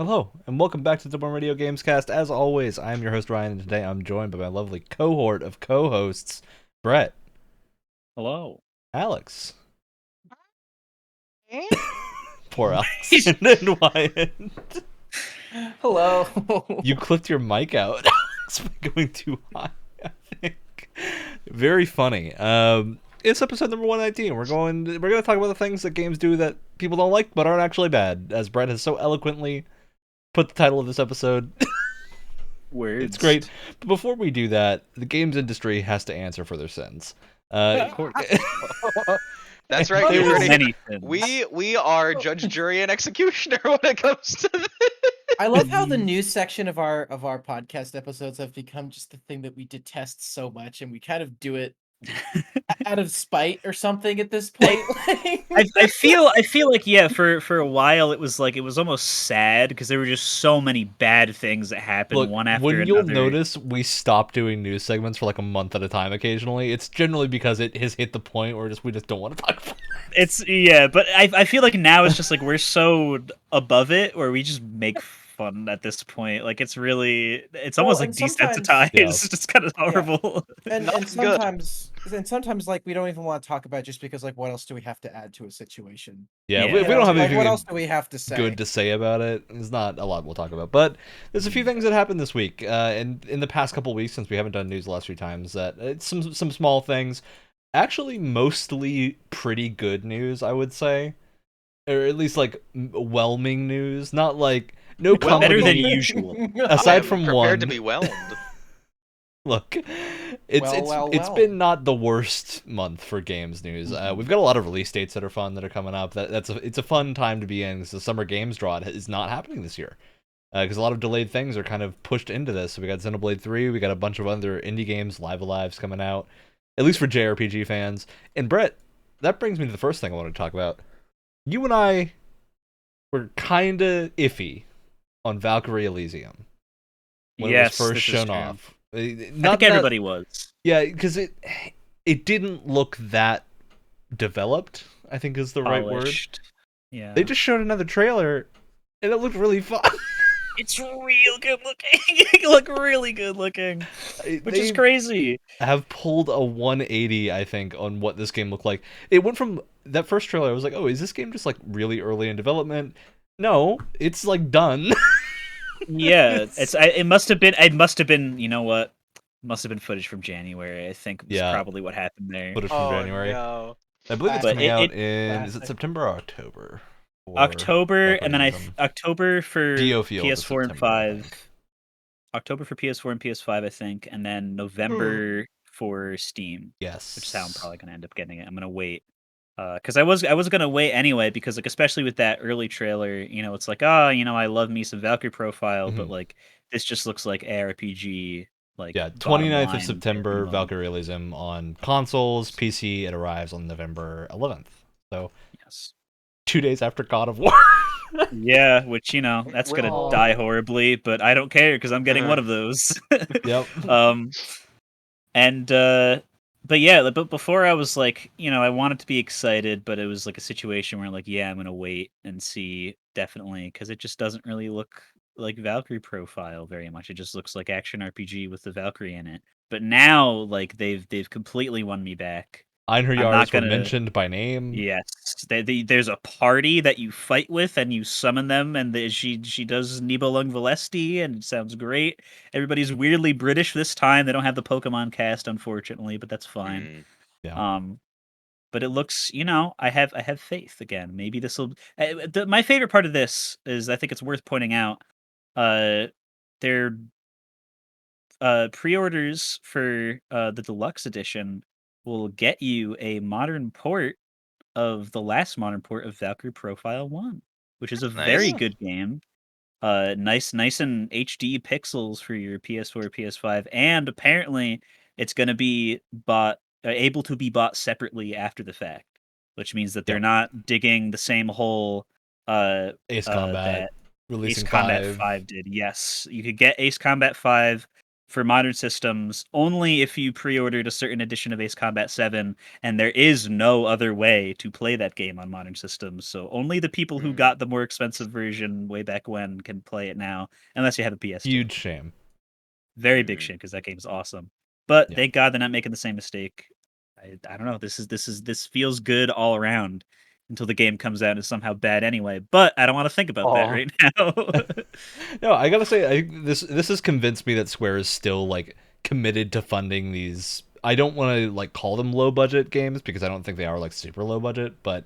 Hello, and welcome back to the Double Radio Gamescast. As always, I am your host, Ryan, and today I'm joined by my lovely cohort of co-hosts, Brett, Hello. Alex, Eh? poor Alex, and Wyatt. Hello. You clipped your mic out Alex, by going too high, I think. Very funny. It's episode number 119. We're going to talk about the things that games do that people don't like but aren't actually bad, as Brett has so eloquently put the title of this episode. Words. It's great. But before we do that, the games industry has to answer for their sins. That's right. They You were heard it. Many things. We are judge, jury, and executioner when it comes to this. I love how the news section of our podcast episodes have become just the thing that we detest so much, and we kind of do it out of spite or something at this point. I feel like for a while it was almost sad because there were just so many bad things that happened Look, one after when another. you'll notice we stop doing news segments for like a month at a time occasionally, it's generally because it has hit the point where we just don't want to talk about it. But I feel like now it's just like we're so above it where we just make fun at this point. Like it's almost like and sometimes- desensitized. Yeah. It's just kind of horrible. and That's good. sometimes like we don't even want to talk about it just because like what else do we have to add to a situation? Yeah, Yeah. we don't have like, anything what else do we have to say? good to say about it. There's not a lot we'll talk about, but there's a few things that happened this week, and in the past couple weeks since we haven't done news the last few times. That it's some small things, actually mostly pretty good news, I would say, or at least like whelming news. Not like no Well, Better than comedy- usual. Aside I'm from prepared one, to be whelmed. look, it's Well. been not the worst month for games news. We've got a lot of release dates that are fun that are coming up. It's a fun time to be in because the summer games draw is not happening this year. Because a lot of delayed things are kind of pushed into this. So we got Xenoblade 3, we got a bunch of other indie games, Live Alive's coming out, at least for JRPG fans. And Brett, that brings me to the first thing I want to talk about. You and I were kind of iffy on Valkyrie Elysium when it was first this is shown true. off. I think everybody was. Yeah, because it didn't look that developed, I think is the right word. Polished. Yeah. They just showed another trailer, and it looked really fun. It's real good looking. It look really good looking, which is They crazy. have pulled a 180, I think, on what this game looked like. It went from that first trailer, I was like, oh, is this game just like really early in development? No, it's like done. Yeah, it must have been. You know what? Must have been footage from January. I think was Yeah. probably what happened there. Footage from Oh January. no. I believe it's But coming out it- in, is it Classic. September or October? Or October, both and then of them? October for Dio Field is PS4 and September, I 5. think. October for PS4 and PS5, I think, and then November for Steam, Yes. which is how I'm probably gonna end up getting it. I'm gonna wait. Because I was gonna wait anyway, because like especially with that early trailer, it's like, I love me some Valkyrie profile, but Mhm. like this just looks like ARPG. Like Yeah, bottom 29th of line, September, bare minimum. Valkyrie Elysium on consoles, PC. It arrives on November 11th. So Yes. 2 days after God of War. Yeah, which that's gonna Well- die horribly, but I don't care because I'm getting one of those. Yep. And but yeah, but before I was like, I wanted to be excited, but it was like a situation where like, yeah, I'm gonna wait and see definitely because it just doesn't really look like Valkyrie profile very much. It just looks like action RPG with the Valkyrie in it. But now, like they've completely won me back. Einherjars were gonna- mentioned by name. Yes, there's a party that you fight with, and you summon them, and she does Nibelung Valesti, and it sounds great. Everybody's weirdly British this time. They don't have the Pokemon cast, unfortunately, but that's fine. Yeah. But it looks, I have faith again. Maybe this will. My favorite part of this is I think it's worth pointing out. Their pre-orders for the deluxe edition will get you a modern port of the last modern port of Valkyrie Profile 1, which is a very Nice. good game. Nice in HD pixels for your PS4, PS5, and apparently it's going to be able to be bought separately after the fact, which means that they're Yep. not digging the same hole Ace Combat that releasing Ace Combat 5. 5 did. Yes, you could get Ace Combat 5 for modern systems only if you pre-ordered a certain edition of Ace Combat 7, and there is no other way to play that game on modern systems. So only the people who got the more expensive version way back when can play it now, unless you have a PS2. Huge shame. Very big shame because that game is awesome. But Yeah. thank God they're not making the same mistake. I don't know. This feels good all around until the game comes out and is somehow bad anyway. But I don't want to think about that right now. No, I gotta say, this has convinced me that Square is still like committed to funding these. I don't want to like call them low budget games because I don't think they are like super low budget, but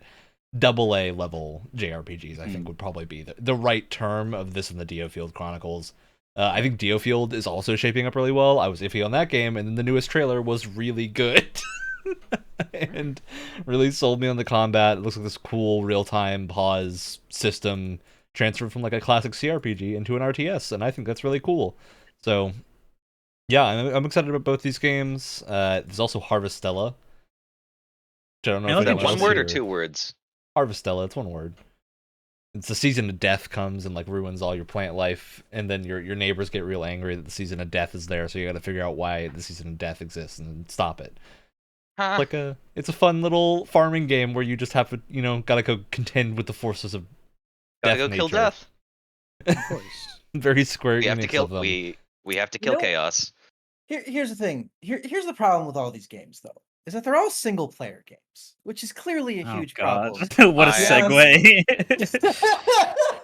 AA level JRPGs I think would probably be the right term of this and the Diofield Chronicles. I think Diofield is also shaping up really well. I was iffy on that game, and then the newest trailer was really good. And really sold me on the combat. It looks like this cool real-time pause system transferred from like a classic CRPG into an RTS, and I think that's really cool. So, yeah, I'm excited about both these games. There's also Harvestella. Which I don't know if Is that anyone one else word or here- 2 words? Harvestella, it's one word. It's the season of death comes and like ruins all your plant life, and then your neighbors get real angry that the season of death is there, so you got to figure out why the season of death exists and stop it. Huh. It's a fun little farming game where you just have to, gotta go contend with the forces of Gotta death go kill nature. death. Of course. Very Square We have to Enix kill. of them. We have to You kill know- chaos. Here's the thing. Here's the problem with all these games, though, is that they're all single player games, which is clearly a huge problem. What a I- segue.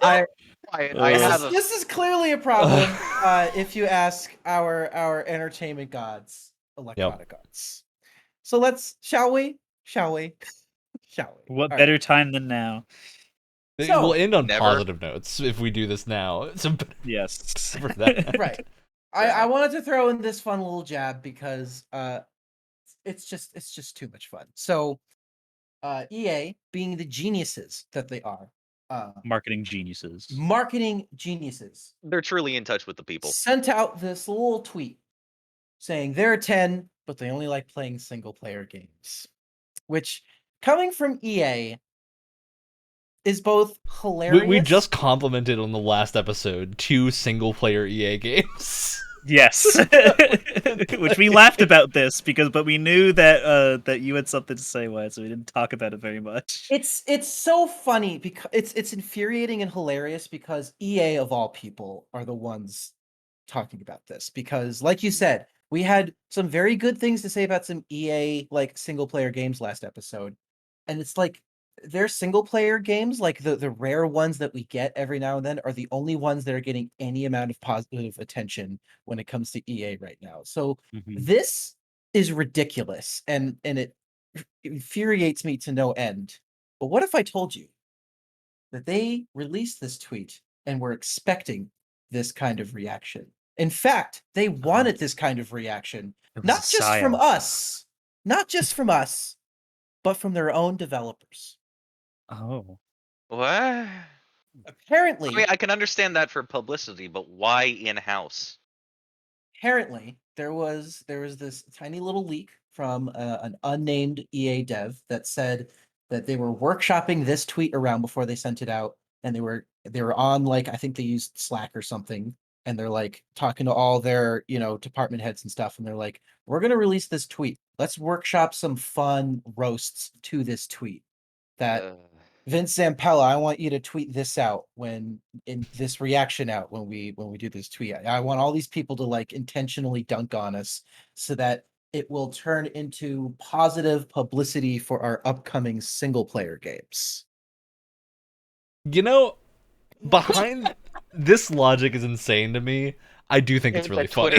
I have a This is clearly a problem if you ask our entertainment gods, Electronic Arts. So shall we? What All better time than now? So- We'll end on Never. positive notes if we do this now. So Yes. for that. Right. I wanted to throw in this fun little jab because it's just too much fun. So EA, being the geniuses that they are, Marketing geniuses. marketing geniuses, They're truly in touch with the people. sent out this little tweet saying they're 10, but they only like playing single player games. Which, coming from EA, is both hilarious. We just complimented on the last episode 2 single player EA games. Yes. Which we laughed about this but we knew that that you had something to say, Wyatt, so we didn't talk about it very much. It's so funny because it's infuriating and hilarious because EA of all people are the ones talking about this, because like you said, we had some very good things to say about some EA like single player games last episode, and it's like their single player games, like the rare ones that we get every now and then, are the only ones that are getting any amount of positive attention when it comes to EA right now. So this is ridiculous, and it infuriates me to no end. But what if I told you that they released this tweet and were expecting this kind of reaction? In fact, they wanted this kind of reaction, It was not a just from psyop. us, but from their own developers. Oh. What? Apparently, I mean, I can understand that for publicity, but why in-house? there was this tiny little leak from an unnamed EA dev that said that they were workshopping this tweet around before they sent it out, and they were on, like, I think they used Slack or something, and they're like talking to all their department heads and stuff, and they're like, we're gonna release this tweet. Let's workshop some fun roasts to this tweet. That Vince Zampella, I want you to tweet this out when this reaction out when we do this tweet. I want all these people to like intentionally dunk on us so that it will turn into positive publicity for our upcoming single player games. Behind this logic is insane to me. I do think it's really funny.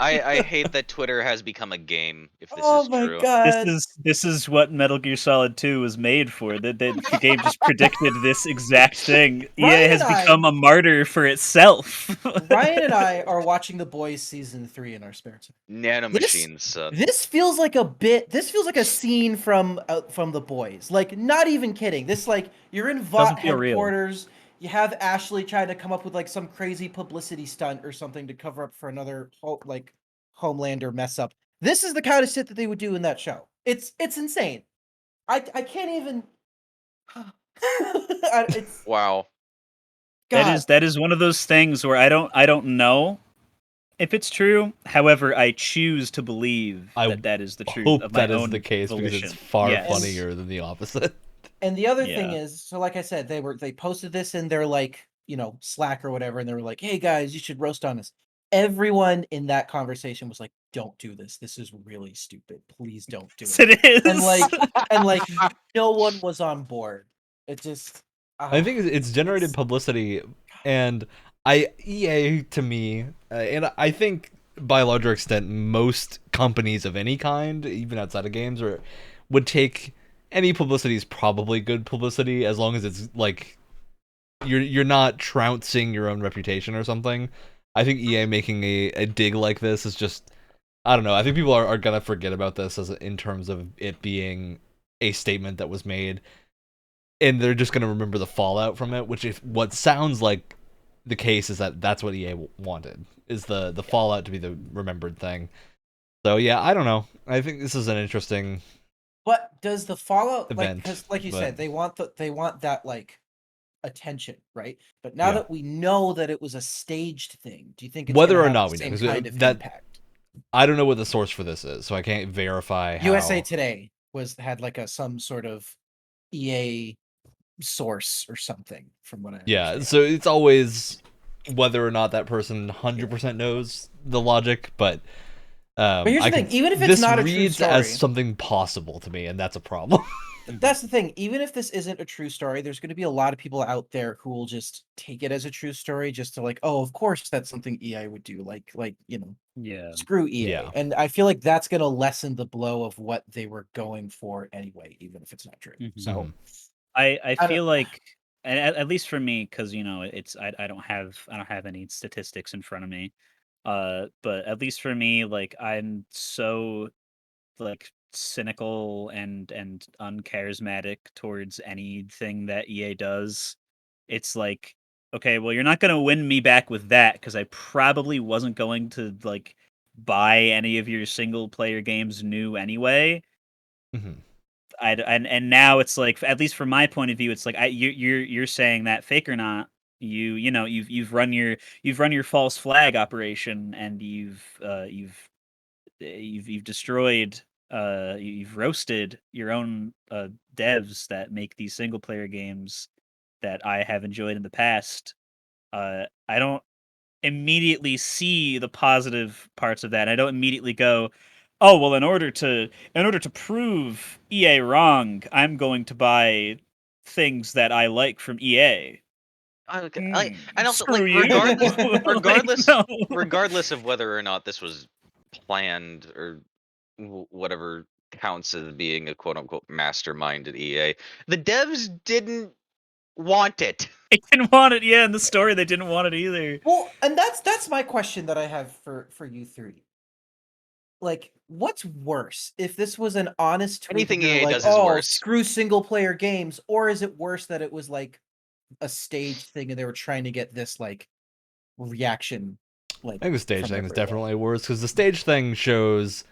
I hate that Twitter has become a game. If this Oh is my true, god. This is what Metal Gear Solid 2 was made for. The game just predicted this exact thing. EA has become a martyr for itself. Ryan and I are watching The Boys season 3 in our spare time. nanomachines. This feels like a scene from The Boys. Like, not even kidding. This, like, you're in Doesn't VOT feel real. headquarters. You have Ashley trying to come up with like some crazy publicity stunt or something to cover up for another Homelander mess up. This is the kind of shit that they would do in that show. It's insane. I can't even. It's Wow. God. That is one of those things where I don't know if it's true. However, I choose to believe I that is the truth hope of my that is own the case because volition. it's far Yes. funnier than the opposite. And the other thing Yeah. is, so like I said, they posted this in their like, Slack or whatever, and they were like, "Hey guys, you should roast on us." Everyone in that conversation was like, "Don't do this. This is really stupid. Please don't do Yes, it." it is. And no one was on board. It just I think it's generated publicity, and EA to me, and I think by a larger extent, most companies of any kind, even outside of games, would take any publicity is probably good publicity as long as it's like you're not trouncing your own reputation or something. I think EA making a dig like this is just, I don't know. I think people are gonna forget about this as in terms of it being a statement that was made, and they're just gonna remember the fallout from it. Which, if what sounds like the case, is that's what EA wanted, is the fallout to be the remembered thing. So yeah, I don't know. I think this is an interesting But does the fallout event, because like you but- said, they want that like attention, right? But now Yeah. that we know that it was a staged thing, do you think it's Whether gonna or have not the we know, same 'cause kind of that- impact? I don't know what the source for this is, so I can't verify how. USA Today had like some sort of EA source or something, from what I Yeah, understand. so it's always whether or not that person 100% knows the logic, but But here's the thing, even if it's this not a true reads as story, something possible to me, and that's a problem. that's the thing. Even if this isn't a true story, there's going to be a lot of people out there who will just take it as a true story, just to like, oh, of course that's something EA would do. Like Yeah. screw EA. Yeah. And I feel like that's going to lessen the blow of what they were going for anyway, even if it's not true. Mhm. So I don't- feel like, and at least for me, because it's I don't have any statistics in front of me. But at least for me, like I'm so like cynical and uncharismatic towards anything that EA does. It's like, okay, well, you're not gonna win me back with that because I probably wasn't going to like buy any of your single player games new anyway. Mhm. And now it's like, at least from my point of view, it's like you're saying that fake or not, you've run your false flag operation, and you've destroyed, you've roasted your own devs that make these single player games that I have enjoyed in the past. I don't immediately see the positive parts of that. I don't immediately go, "Oh, well, in order to prove EA wrong, I'm going to buy things that I like from EA." And also, Screw like, you. regardless, Like, no. regardless of whether or not this was planned or whatever counts as being a quote unquote mastermind at EA, the devs didn't want it. They didn't want it. Yeah, in the story, they didn't want it either. well, and that's my question that I have for you three. Like, what's worse, if this was an honest tweet that Anything they were EA like, does is "Oh, worse. screw single player games," or is it worse that it was like a staged thing and they were trying to get this like reaction? Like, I think the stage from thing is everyone? definitely worse because the stage thing shows,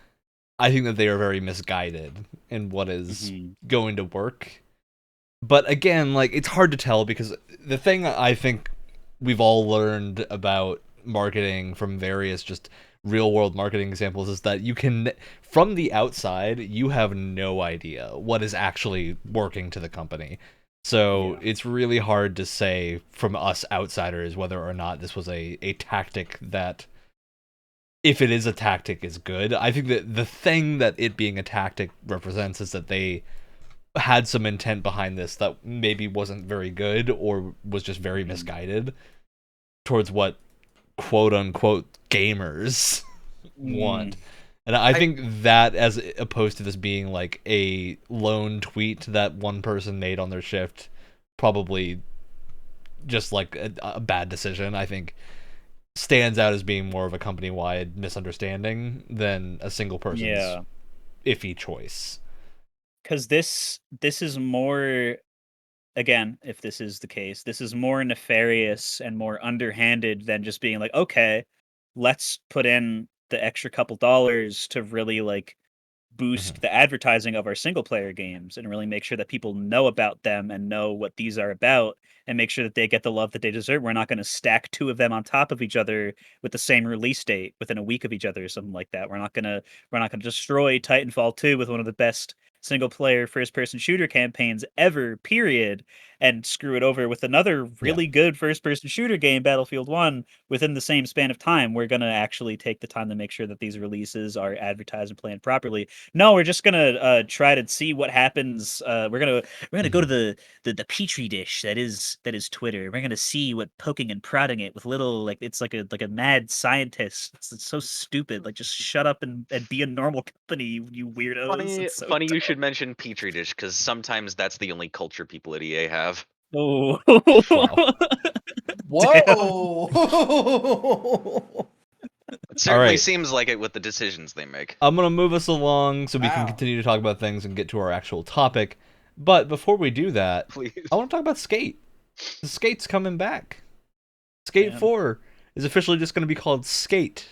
I think that they are very misguided in what is Mhm. going to work. But again, like, it's hard to tell because the thing I think we've all learned about marketing from various just real world marketing examples is that you can, from the outside, you have no idea what is actually working to the company. So Yeah. it's really hard to say from us outsiders whether or not this was a tactic that, if it is a tactic, is good. I think that the thing that it being a tactic represents is that they had some intent behind this that maybe wasn't very good or was just very misguided towards what quote unquote gamers want. And I think that, as opposed to this being like a lone tweet that one person made on their shift, probably just like a bad decision, I think stands out as being more of a company-wide misunderstanding than a single person's Yeah. iffy choice. Because this is more, again, if this is the case, this is more nefarious and more underhanded than just being like, okay, let's put in the extra couple dollars to really like boost the advertising of our single player games and really make sure that people know about them and know what these are about and make sure that they get the love that they deserve. We're not going to stack two of them on top of each other with the same release date within a week of each other or something like that. We're not going to destroy Titanfall 2 with one of the best single player first person shooter campaigns ever, period, and screw it over with another really good first person shooter game, Battlefield 1, within the same span of time. We're going to actually take the time to make sure that these releases are advertised and planned properly. No, we're just going to try to see what happens. We're going to go to the petri dish that is Twitter. We're going to see what poking and prodding it with little, like, it's like a mad scientist. It's so stupid. Like, just shut up and be a normal company, you weirdos. Funny, It's so funny you dumb. should mention Petri dish, because sometimes that's the only culture people at EA have. Oh. Wow. Whoa! It certainly right. seems like it with the decisions they make. I'm going to move us along so we can Wow. continue to talk about things and get to our actual topic. But before we do that, Please. I want to talk about Skate. The Skate's coming back. Skate Man. 4 is officially just going to be called Skate.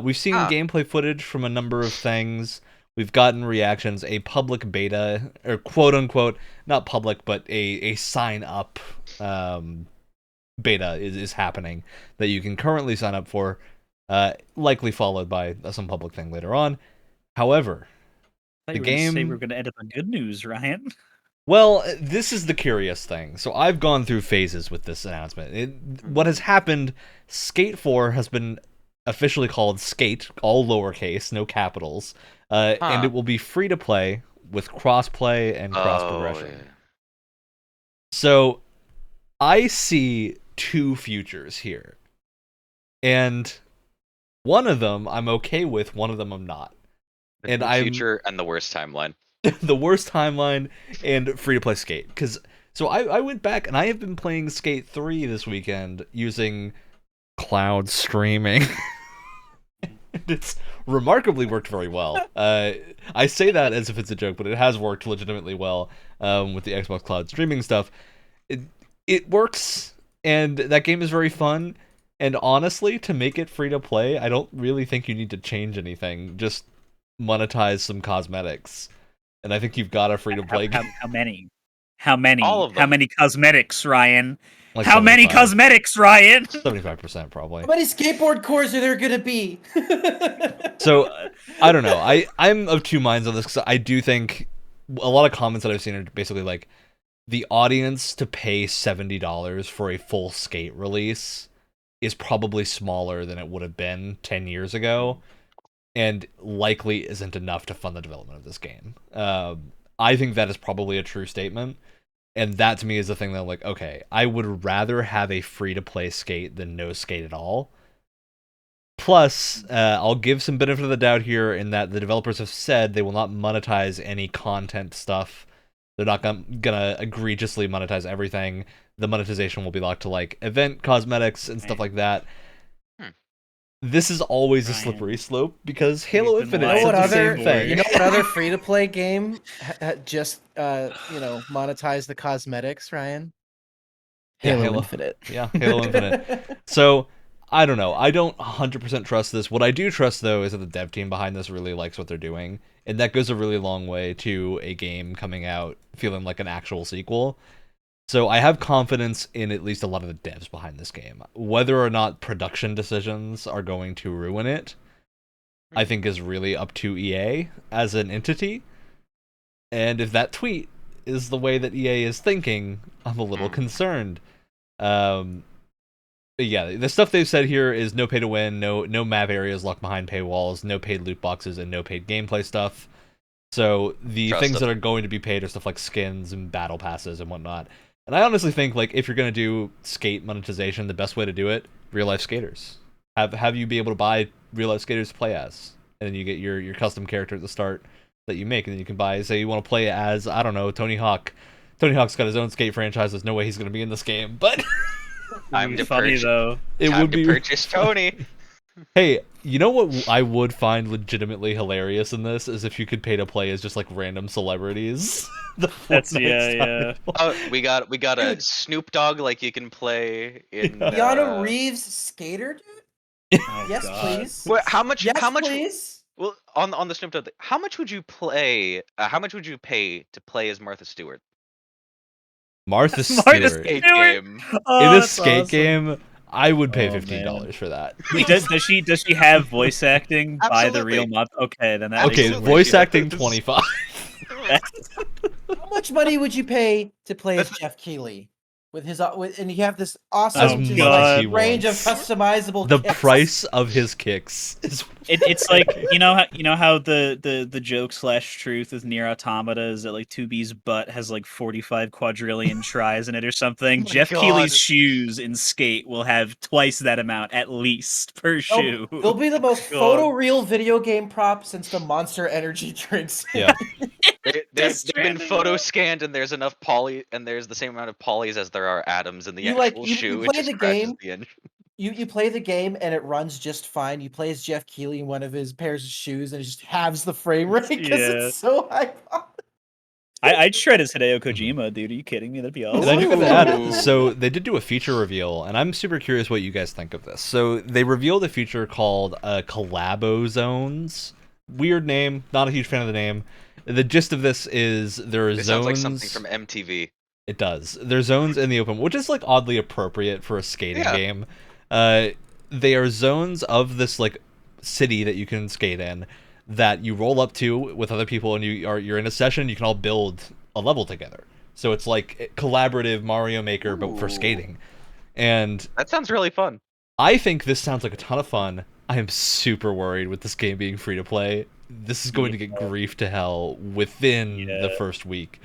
We've seen gameplay footage from a number of things. We've gotten reactions. A public beta, or quote-unquote, not public, but a sign-up beta is happening that you can currently sign up for, likely followed by some public thing later on. However, I thought the you were gonna say game... we're going to end up on good news, Ryan. Well, this is the curious thing. So I've gone through phases with this announcement. What has happened, Skate 4 has been officially called Skate, all lowercase, no capitals, and it will be free to play with cross-play and cross-progression. Yeah. So I see two futures here. And one of them I'm okay with, one of them I'm not. The future and the worst timeline. The worst timeline and free-to-play Skate. So I went back and I have been playing Skate 3 this weekend using cloud streaming. And it's remarkably worked very well. I say that as if it's a joke, but it has worked legitimately well with the Xbox Cloud streaming stuff. It works, and that game is very fun. And honestly, to make it free-to-play, I don't really think you need to change anything. Just monetize some cosmetics. And I think you've got a free-to-play game. How many? How many? All of them. How many cosmetics, Ryan? Like How many 75. cosmetics, Ryan? 75% probably. How many skateboard cores are there gonna be? So, I don't know. I'm of two minds on this, because I do think a lot of comments that I've seen are basically like, the audience to pay $70 for a full Skate release is probably smaller than it would have been 10 years ago, and likely isn't enough to fund the development of this game. I think that is probably a true statement, and that to me is the thing that I'm like, okay, I would rather have a free-to-play Skate than no Skate at all. Plus, I'll give some benefit of the doubt here in that the developers have said they will not monetize any content stuff. They're not gonna egregiously monetize everything. The monetization will be locked to like event cosmetics and stuff like that. This is always a slippery slope because Halo Infinite lied. is You know the what same thing. You know what other free-to-play game just monetize the cosmetics, Ryan? Yeah, Halo Infinite. Yeah, Halo Infinite. So, I don't know. I don't 100% trust this. What I do trust, though, is that the dev team behind this really likes what they're doing. And that goes a really long way to a game coming out feeling like an actual sequel. So I have confidence in at least a lot of the devs behind this game. Whether or not production decisions are going to ruin it, I think is really up to EA as an entity. And if that tweet is the way that EA is thinking, I'm a little concerned. Yeah, the stuff they've said here is no pay to win, no map areas locked behind paywalls, no paid loot boxes, and no paid gameplay stuff. So the things that are going to be paid are stuff like skins and battle passes and whatnot. And I honestly think, like, if you're going to do Skate monetization, the best way to do it, real-life skaters. Have you be able to buy real-life skaters to play as. And then you get your custom character at the start that you make. And then you can buy, say you want to play as, I don't know, Tony Hawk. Tony Hawk's got his own Skate franchise. There's no way he's going to be in this game. But Time to funny, purchase, though. It time would to be purchase Tony. Hey, you know what I would find legitimately hilarious in this is if you could pay to play as just like random celebrities. That's yeah. Oh, we got a Snoop Dogg like you can play in Keanu Reeves skater, dude? Oh, Yes, God. please. What, how much? Yes, how much? please. Well, on the Snoop Dogg, how much would you play? How much would you pay to play as Martha Stewart? Martha Martha Stewart. Skate Stewart. game. Oh, In this that's skate awesome. game, I would pay Oh, $15 for that. Wait, does she have voice acting by the real Absolutely. Martha? Okay, then that Okay, makes it Absolutely, voice she acting does. 25. How much money would you pay to play as Jeff Keighley with his and you have this awesome As just, much as he range of wants. customizable The kicks. price of his kicks is It's like you know how the joke / truth with Nier Automata is that like 2B's butt has like 45 quadrillion tries in it or something. Oh my Jeff Keighley's God. shoes in Skate will have twice that amount at least per shoe. They'll be the most God. photoreal video game prop since the Monster Energy drinks. Yeah. They've Just been random, photo scanned, and there's enough poly, and there's the same amount of polys as there are atoms in the You, actual you shoe. play It just the crashes game. the engine. You play the game and it runs just fine. You play as Jeff Keighley in one of his pairs of shoes and it just halves the frame rate because Yeah. it's so high. I'd shred as Hideo Kojima, dude. Are you kidding me? That'd be awesome. And I do gotta add, Ooh. so they did do a feature reveal, and I'm super curious what you guys think of this. So they revealed a feature called Collabo Zones. Weird name, not a huge fan of the name. The gist of this is there are It zones. sounds like something from MTV. It does. There's zones in the open, which is like oddly appropriate for a skating Yeah. game. They are zones of this like city that you can skate in that you roll up to with other people, and you're in a session. You can all build a level together. So it's like collaborative Mario Maker, but for Ooh. skating. And That sounds really fun. I think this sounds like a ton of fun. I am super worried with this game being free to play. This is going to get grief to hell within the first week,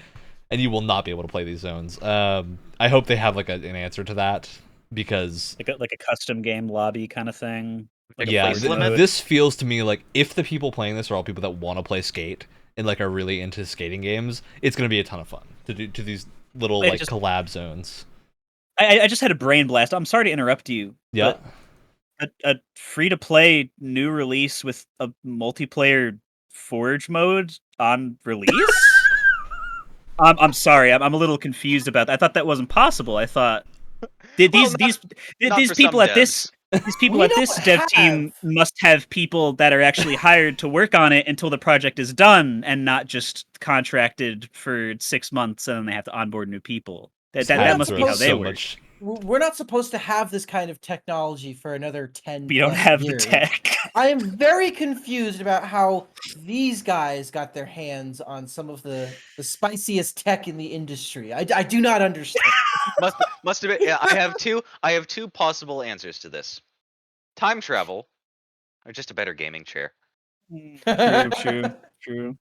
and you will not be able to play these zones. I hope they have like an answer to that, because like a custom game lobby kind of thing. Like yeah, a place limit. this feels to me like if the people playing this are all people that want to play skate and like are really into skating games, it's going to be a ton of fun to do to these little Wait, like just- collab zones. I just had a brain blast. I'm sorry to interrupt you. Yeah. but a free to play new release with a multiplayer Forge mode on release. I'm sorry. I'm a little confused about that. I thought that wasn't possible. I thought these not these for people some at this. These people We at this don't dev team have- must have people that are actually hired to work on it until the project is done, and not just contracted for 6 months and then they have to onboard new people. That not must be how supposed they so work. much. We're not supposed to have this kind of technology for another 10 We don't plus have years. the tech. I am very confused about how these guys got their hands on some of the spiciest tech in the industry. I do not understand. Must have been. Yeah, I have two possible answers to this: time travel, or just a better gaming chair. True.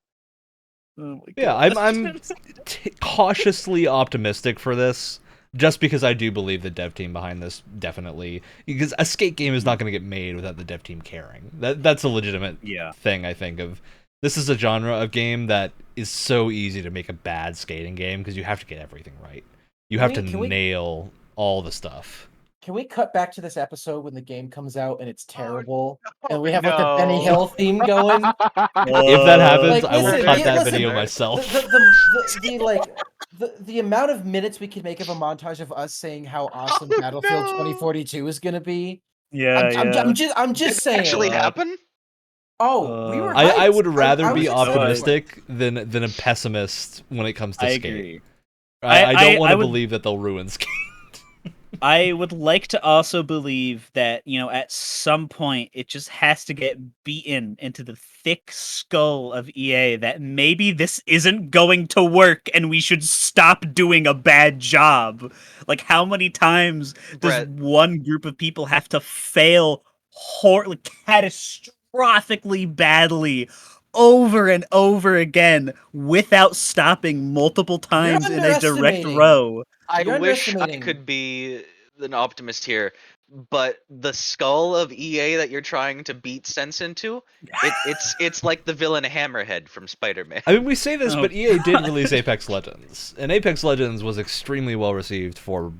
Oh my Yeah, God. I'm cautiously optimistic for this, just because I do believe the dev team behind this definitely, because a skate game is not going to get made without the dev team caring. That's a legitimate thing, I think. Of this is a genre of game that is so easy to make a bad skating game because you have to get everything right. You have to nail all the stuff. Can we cut back to this episode when the game comes out and it's terrible, and we have no. like the Benny Hill theme going? If that happens, Like, I will listen, cut yeah, that listen, video myself. The amount of minutes we could make of a montage of us saying how awesome Battlefield 2042 is going to be. I'm just saying. Actually happen? Oh, we were. I hyped. would rather I was be excited. optimistic than a pessimist when it comes to I skate. agree. I don't want to would- believe that they'll ruin skate. I would like to also believe that, at some point it just has to get beaten into the thick skull of EA that maybe this isn't going to work and we should stop doing a bad job. Like, how many times does Brett. one group of people have to fail catastrophically badly over and over again without stopping multiple times in a direct underestimating. row? I You're wish I underestimating. could be an optimist here, but the skull of EA that you're trying to beat sense into, it's like the villain Hammerhead from Spider-Man. I mean, we say this, Oh, but EA did release Apex Legends, and Apex Legends was extremely well received for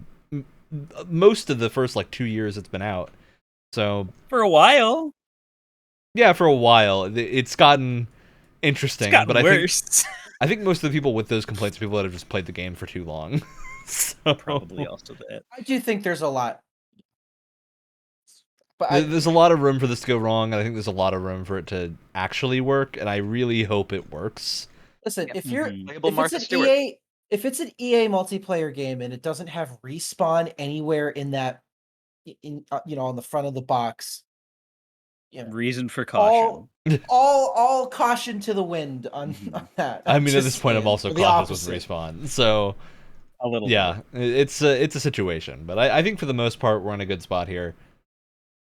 most of the first 2 years it's been out. So For a while. yeah, for a while it's gotten interesting, It's gotten but worse. I think most of the people with those complaints are people that have just played the game for too long. So, Probably also that. I do think there's a lot. But There's a lot of room for this to go wrong, and I think there's a lot of room for it to actually work, and I really hope it works. listen, Yep. if you're Playable if it's Martha an Stewart. if it's an EA multiplayer game and it doesn't have respawn anywhere in that on the front of the box, Reason for caution. all caution to the wind on that. I mean, at Just this point, I'm saying, also or the cautious with opposite. respawn. So, A little yeah, it's a situation. But I think for the most part, we're in a good spot here.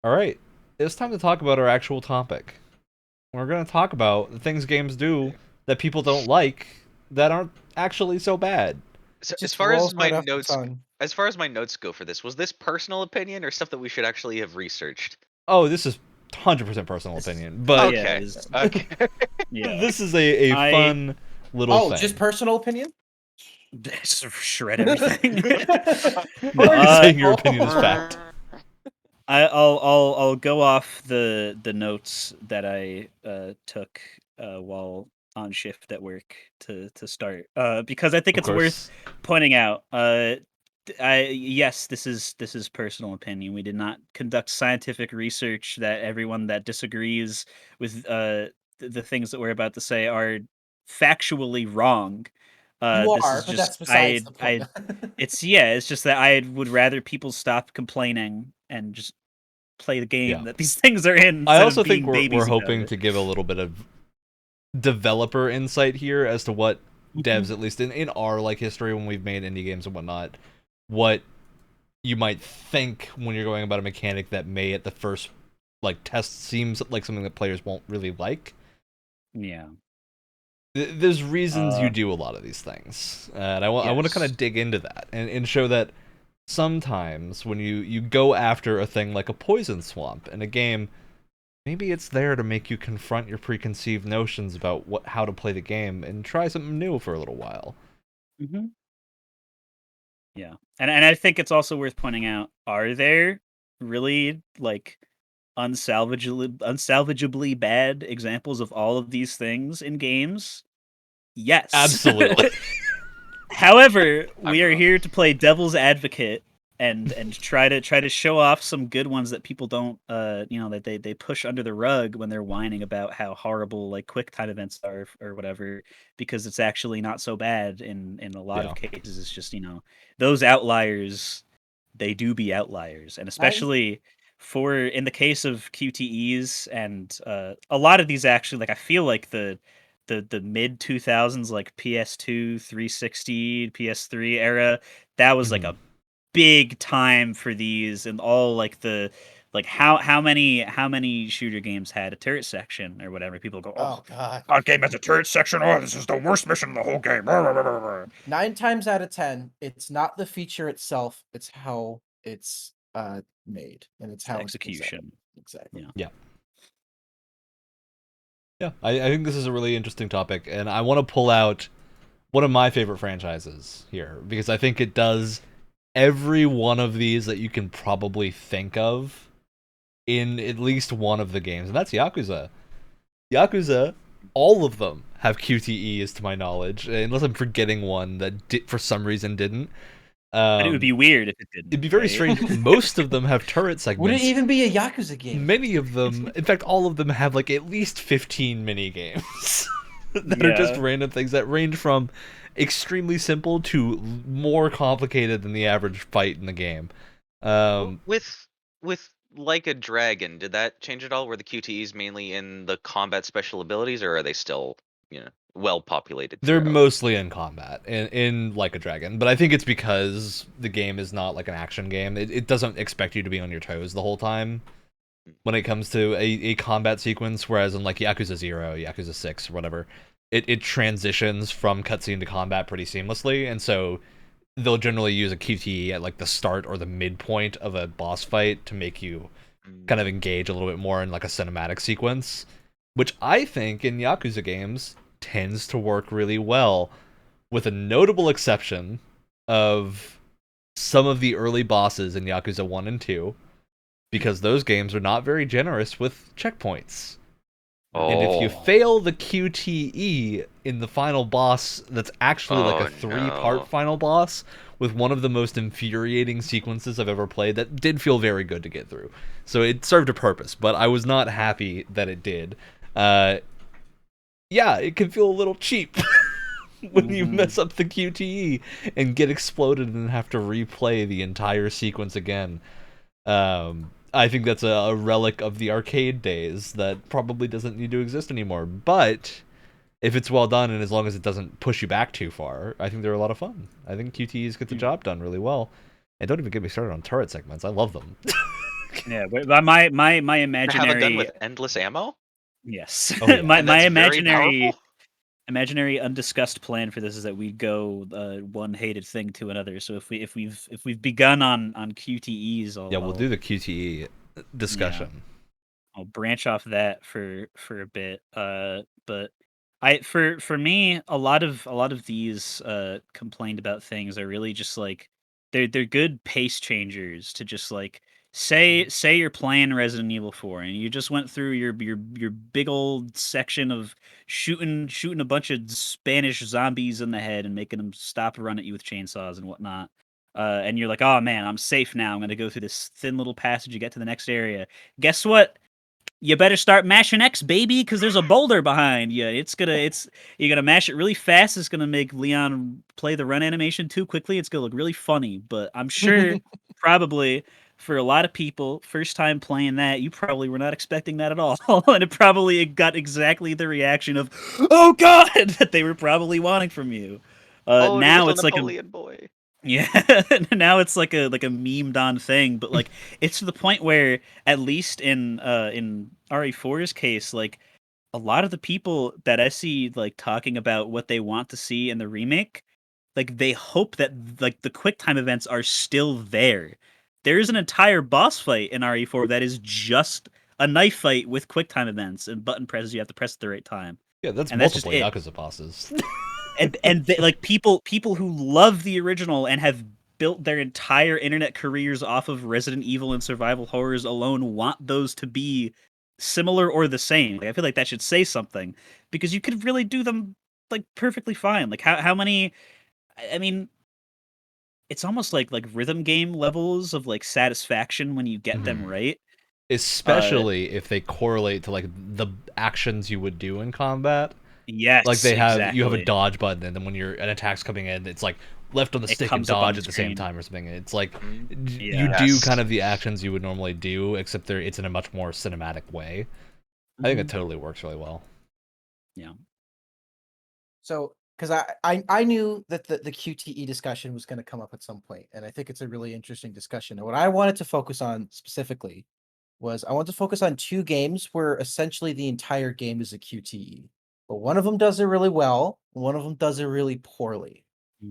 All right, it's time to talk about our actual topic. We're going to talk about the things games do that people don't like that aren't actually so bad. So Just rolls right off the tongue. as far as my notes go for this, was this personal opinion or stuff that we should actually have researched? Oh, this is 100% personal opinion, but yeah, Okay. it is- Okay. Yeah. this is a fun little thing. Just personal opinion? Just shred everything. Or are you saying your opinion is fact? I'll go off the notes that I took while on shift at work to start because I think Of it's worth pointing out. Yes, this is personal opinion. We did not conduct scientific research that everyone that disagrees with the things that we're about to say are factually wrong. You This are, is but just that's besides the point. it's just that I would rather people stop complaining and just play the game that these things are in. I instead also of being think we're babies about hoping it. to give a little bit of developer insight here as to what devs, at least in our like history when we've made indie games and whatnot, what you might think when you're going about a mechanic that may at the first like test seems like something that players won't really like. Yeah. There's reasons you do a lot of these things, and I want to kind of dig into that and show that sometimes when you go after a thing like a poison swamp in a game, maybe it's there to make you confront your preconceived notions about how to play the game and try something new for a little while. Mm-hmm. Yeah, and I think it's also worth pointing out: are there really like unsalvageably bad examples of all of these things in games? Yes, Absolutely. However, we are here to play devil's advocate and try to show off some good ones that people don't that they push under the rug when they're whining about how horrible like quick time events are or whatever, because it's actually not so bad in a lot of cases. It's just those outliers, they do be outliers, and especially for in the case of QTEs and a lot of these actually, like I feel like the mid 2000s like PS2, 360, PS3 era, that was like a big time for these, and all like the how many shooter games had a turret section or whatever. People go, oh god, our game has a turret section. Oh, this is the worst mission in the whole game. 9 times out of 10, it's not the feature itself, it's how it's made, and it's how execution. Exactly. Yeah. I think this is a really interesting topic, and I want to pull out one of my favorite franchises here because I think it does every one of these that you can probably think of in at least one of the games, and that's Yakuza. Yakuza, all of them have QTEs to my knowledge, unless I'm forgetting one that for some reason didn't. But it would be weird if it didn't. It'd be very strange. Most of them have turret segments. Would it even be a Yakuza game? Many of them, in fact, all of them have like at least 15 mini games that are just random things that range from extremely simple to more complicated than the average fight in the game. With like a dragon, did that change at all? Were the QTEs mainly in the combat special abilities, or are they still well populated? They're mostly in combat in Like a Dragon, but I think it's because the game is not like an action game. It doesn't expect you to be on your toes the whole time when it comes to a combat sequence, whereas in like Yakuza 0, Yakuza 6, or whatever, it transitions from cutscene to combat pretty seamlessly, and so they'll generally use a QTE at like the start or the midpoint of a boss fight to make you kind of engage a little bit more in like a cinematic sequence, which I think in Yakuza games tends to work really well, with a notable exception of some of the early bosses in Yakuza 1 and 2, because those games are not very generous with checkpoints. And if you fail the QTE in the final boss, that's actually like a 3-part final boss, with one of the most infuriating sequences I've ever played that did feel very good to get through. So it served a purpose, but I was not happy that it did. Yeah, it can feel a little cheap when you mess up the QTE and get exploded and have to replay the entire sequence again. I think that's a relic of the arcade days that probably doesn't need to exist anymore. But if it's well done and as long as it doesn't push you back too far, I think they're a lot of fun. I think QTEs get the job done really well. And don't even get me started on turret segments. I love them. Yeah, but my To have a gun imaginary with endless ammo? yes, Oh, yeah. my And that's very imaginary powerful? undiscussed plan for this is that we go one hated thing to another. So if we've begun on QTEs, Yeah, we'll do the QTE discussion. I'll branch off that for a bit. But for me, a lot of these complained about things are really just like they're good pace changers to just like say you're playing Resident Evil 4 and you just went through your big old section of shooting a bunch of Spanish zombies in the head and making them stop run at you with chainsaws and whatnot. And you're like, oh man, I'm safe now. I'm gonna go through this thin little passage to get to the next area. Guess what? You better start mashing X, baby, because there's a boulder behind you. You're gonna mash it really fast. It's gonna make Leon play the run animation too quickly. It's gonna look really funny. But I'm sure probably for a lot of people, first time playing that, you probably were not expecting that at all. And it probably got exactly the reaction of, oh god, that they were probably wanting from you. Oh, the Now little it's like a Napoleon boy. yeah, now it's like a memed on thing, but like it's to the point where at least in RE4's case, like a lot of the people that I see like talking about what they want to see in the remake, like they hope that like the quick time events are still there. There's an entire boss fight in RE4 that is just a knife fight with quick time events and button presses you have to press at the right time. Yeah, that's And that's just multiple it. Yakuza bosses. And they, like people who love the original and have built their entire internet careers off of Resident Evil and survival horrors alone want those to be similar or the same. Like, I feel like that should say something because you could really do them like perfectly fine. Like how many? I mean, it's almost like rhythm game levels of like satisfaction when you get them right. Especially if they correlate to like the actions you would do in combat. Yes, Like you have a exactly. dodge button, and then when an attack's coming in, it's like left on the It stick and comes up on dodge at the screen. same time or something. It's like you Yeah. do Yes. kind of the actions you would normally do, except it's in a much more cinematic way. I think it totally works really well. Yeah. So, because I knew that the QTE discussion was going to come up at some point, and I think it's a really interesting discussion. And what I wanted to focus on specifically was I wanted to focus on two games where essentially the entire game is a QTE, but one of them does it really well, one of them does it really poorly.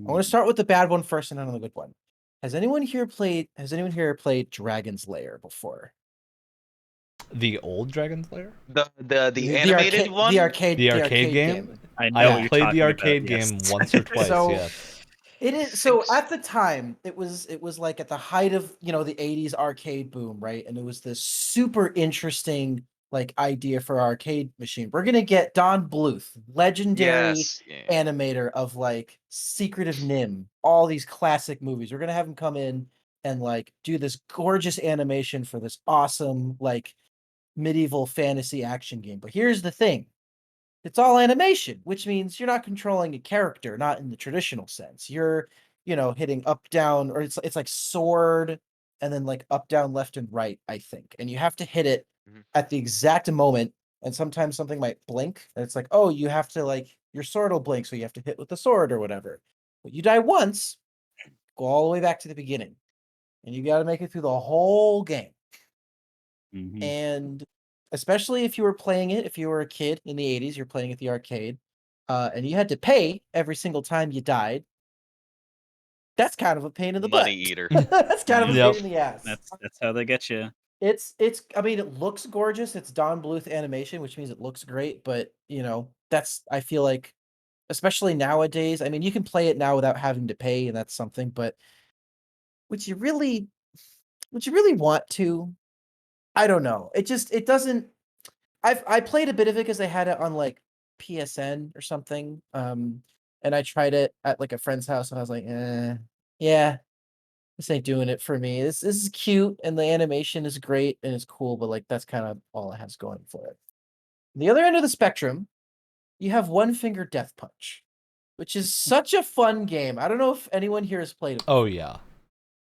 I want to start with the bad one first, and then on the good one. Has anyone here played Dragon's Lair before? The old Dragon's Lair? The animated one? The arcade game? I know I what you're played talking the about, arcade yes. game once or twice, So- yes. It is so at the time it was like at the height of the 80s arcade boom, right? And it was this super interesting like idea for our arcade machine. We're gonna get Don Bluth, legendary Yes. Yeah. animator of like Secret of Nim, all these classic movies. We're gonna have him come in and like do this gorgeous animation for this awesome like medieval fantasy action game. But here's the thing. It's all animation, which means you're not controlling a character, not in the traditional sense. You're, hitting up, down, or it's like sword and then like up, down, left, and right, I think. And you have to hit it Mhm. at the exact moment. And sometimes something might blink, and it's like, oh, you have to like your sword will blink, so you have to hit with the sword or whatever. But you die once, go all the way back to the beginning. And you gotta make it through the whole game. Mhm. And especially if you were playing it, if you were a kid in the 80s, you're playing at the arcade, and you had to pay every single time you died. That's kind of a pain in the Money butt. eater. That's kind of a Yep. pain in the ass. That's how they get you. It's I mean, it looks gorgeous. It's Don Bluth animation, which means it looks great, but that's I feel like especially nowadays, I mean, you can play it now without having to pay, and that's something, but would you really want to? I don't know. It doesn't I played a bit of it because they had it on like PSN or something. And I tried it at like a friend's house, and I was like, yeah, this ain't doing it for me. This is cute and the animation is great and it's cool, but like that's kind of all it has going for it. The other end of the spectrum, you have One Finger Death Punch, which is such a fun game. I don't know if anyone here has played it Oh before. yeah.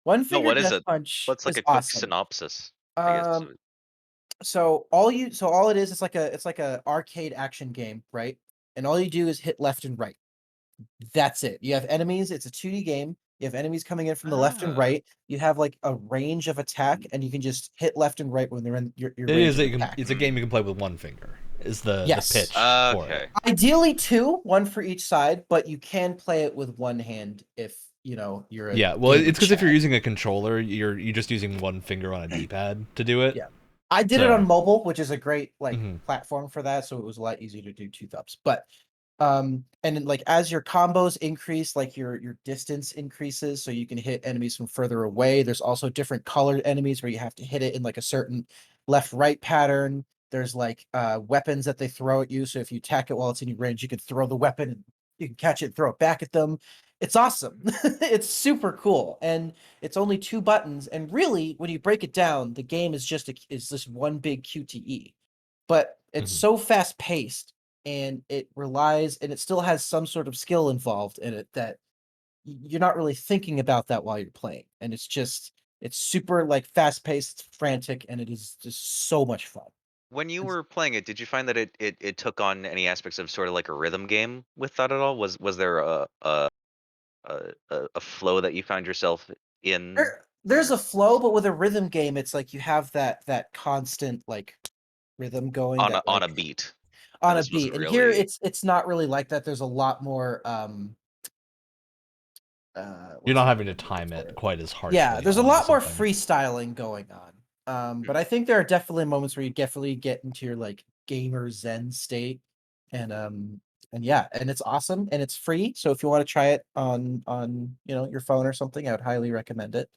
One No, Finger what is Death it? Punch What's like is a quick awesome. synopsis? I guess. So all it is, it's like a arcade action game, right? And all you do is hit left and right. That's it. You have enemies. It's a 2D game. You have enemies coming in from the left and Ah. right. You have like a range of attack, and you can just hit left and right when they're in your It range is of a, attack. it's a game you can play with one finger. Is the Yes. pitch for Okay. it. Ideally two, one for each side, but you can play it with one hand if you're a Yeah, well, gamer it's because if you're Chad. using a controller, you're just using one finger on a D-pad to do it. Yeah. I did it So- on mobile, which is a great Mhm. platform for that, so it was a lot easier to do two thumbs. But and then like as your combos increase, like your distance increases, so you can hit enemies from further away. There's also different colored enemies where you have to hit it in like a certain left-right pattern. There's like weapons that they throw at you, so if you attack it while it's in your range, you can throw the weapon and you can catch it and throw it back at them. It's awesome. It's super cool, and it's only two buttons. And really, when you break it down, the game is just one big QTE. But it's Mhm. so fast paced, and it relies, and it still has some sort of skill involved in it that you're not really thinking about that while you're playing. And it's super like fast paced, frantic, and it is just so much fun. When you It's- were playing it, did you find that it took on any aspects of sort of like a rhythm game with that at all? Was there a flow that you found yourself in? there's a flow, but with a rhythm game, it's like you have that constant like rhythm going that On a like beat, on and a this was beat. And here really it's not really like that. There's a lot more You're what's not the having to word I'm looking time it for? quite as Yeah, harshly there's a onto lot more something. freestyling going on. But I think there are definitely moments where you definitely get into your like gamer zen state. And yeah, and it's awesome and it's free. So if you want to try it on your phone or something, I would highly recommend it.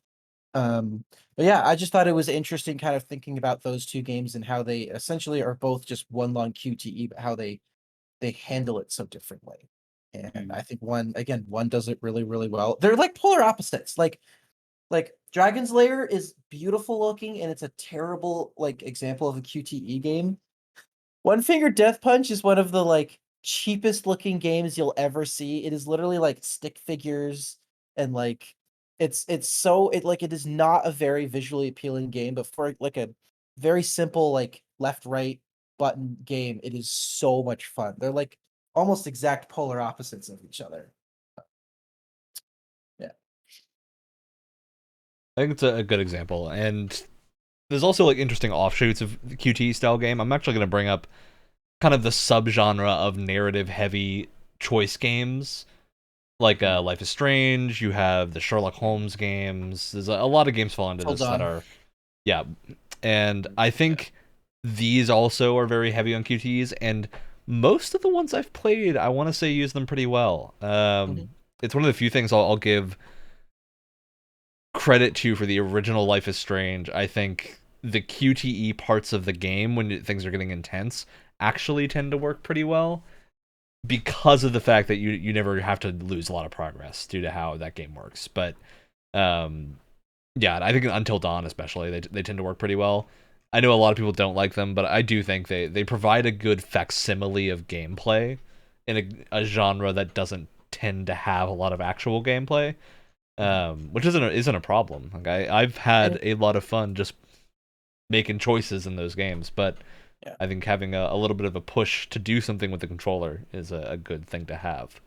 But yeah, I just thought it was interesting kind of thinking about those two games and how they essentially are both just one long QTE, but how they handle it so differently. And I think one does it really, really well. They're like polar opposites. Like Dragon's Lair is beautiful looking and it's a terrible like example of a QTE game. One Finger Death Punch is one of the like cheapest looking games you'll ever see. It is literally like stick figures and like it is not a very visually appealing game, but for like a very simple like left right button game, it is so much fun. They're like almost exact polar opposites of each other. Yeah. I think it's a good example, and there's also like interesting offshoots of the QT style game. I'm actually going to bring up kind of the subgenre of narrative heavy choice games, like Life is Strange. You have the Sherlock Holmes games. There's a lot of games fall into Hold this that on. are, yeah, and I think these also are very heavy on QTs, and most of the ones I've played, I want to say use them pretty well. Mhm. It's one of the few things I'll give credit to for the original Life is Strange. I think the QTE parts of the game when things are getting intense actually tend to work pretty well because of the fact that you never have to lose a lot of progress due to how that game works. But yeah, I think Until Dawn especially they tend to work pretty well. I know a lot of people don't like them, but I do think they provide a good facsimile of gameplay in a genre that doesn't tend to have a lot of actual gameplay, which isn't a problem. Like I've had a lot of fun just making choices in those games, but Yeah. I think having a little bit of a push to do something with the controller is a good thing to have.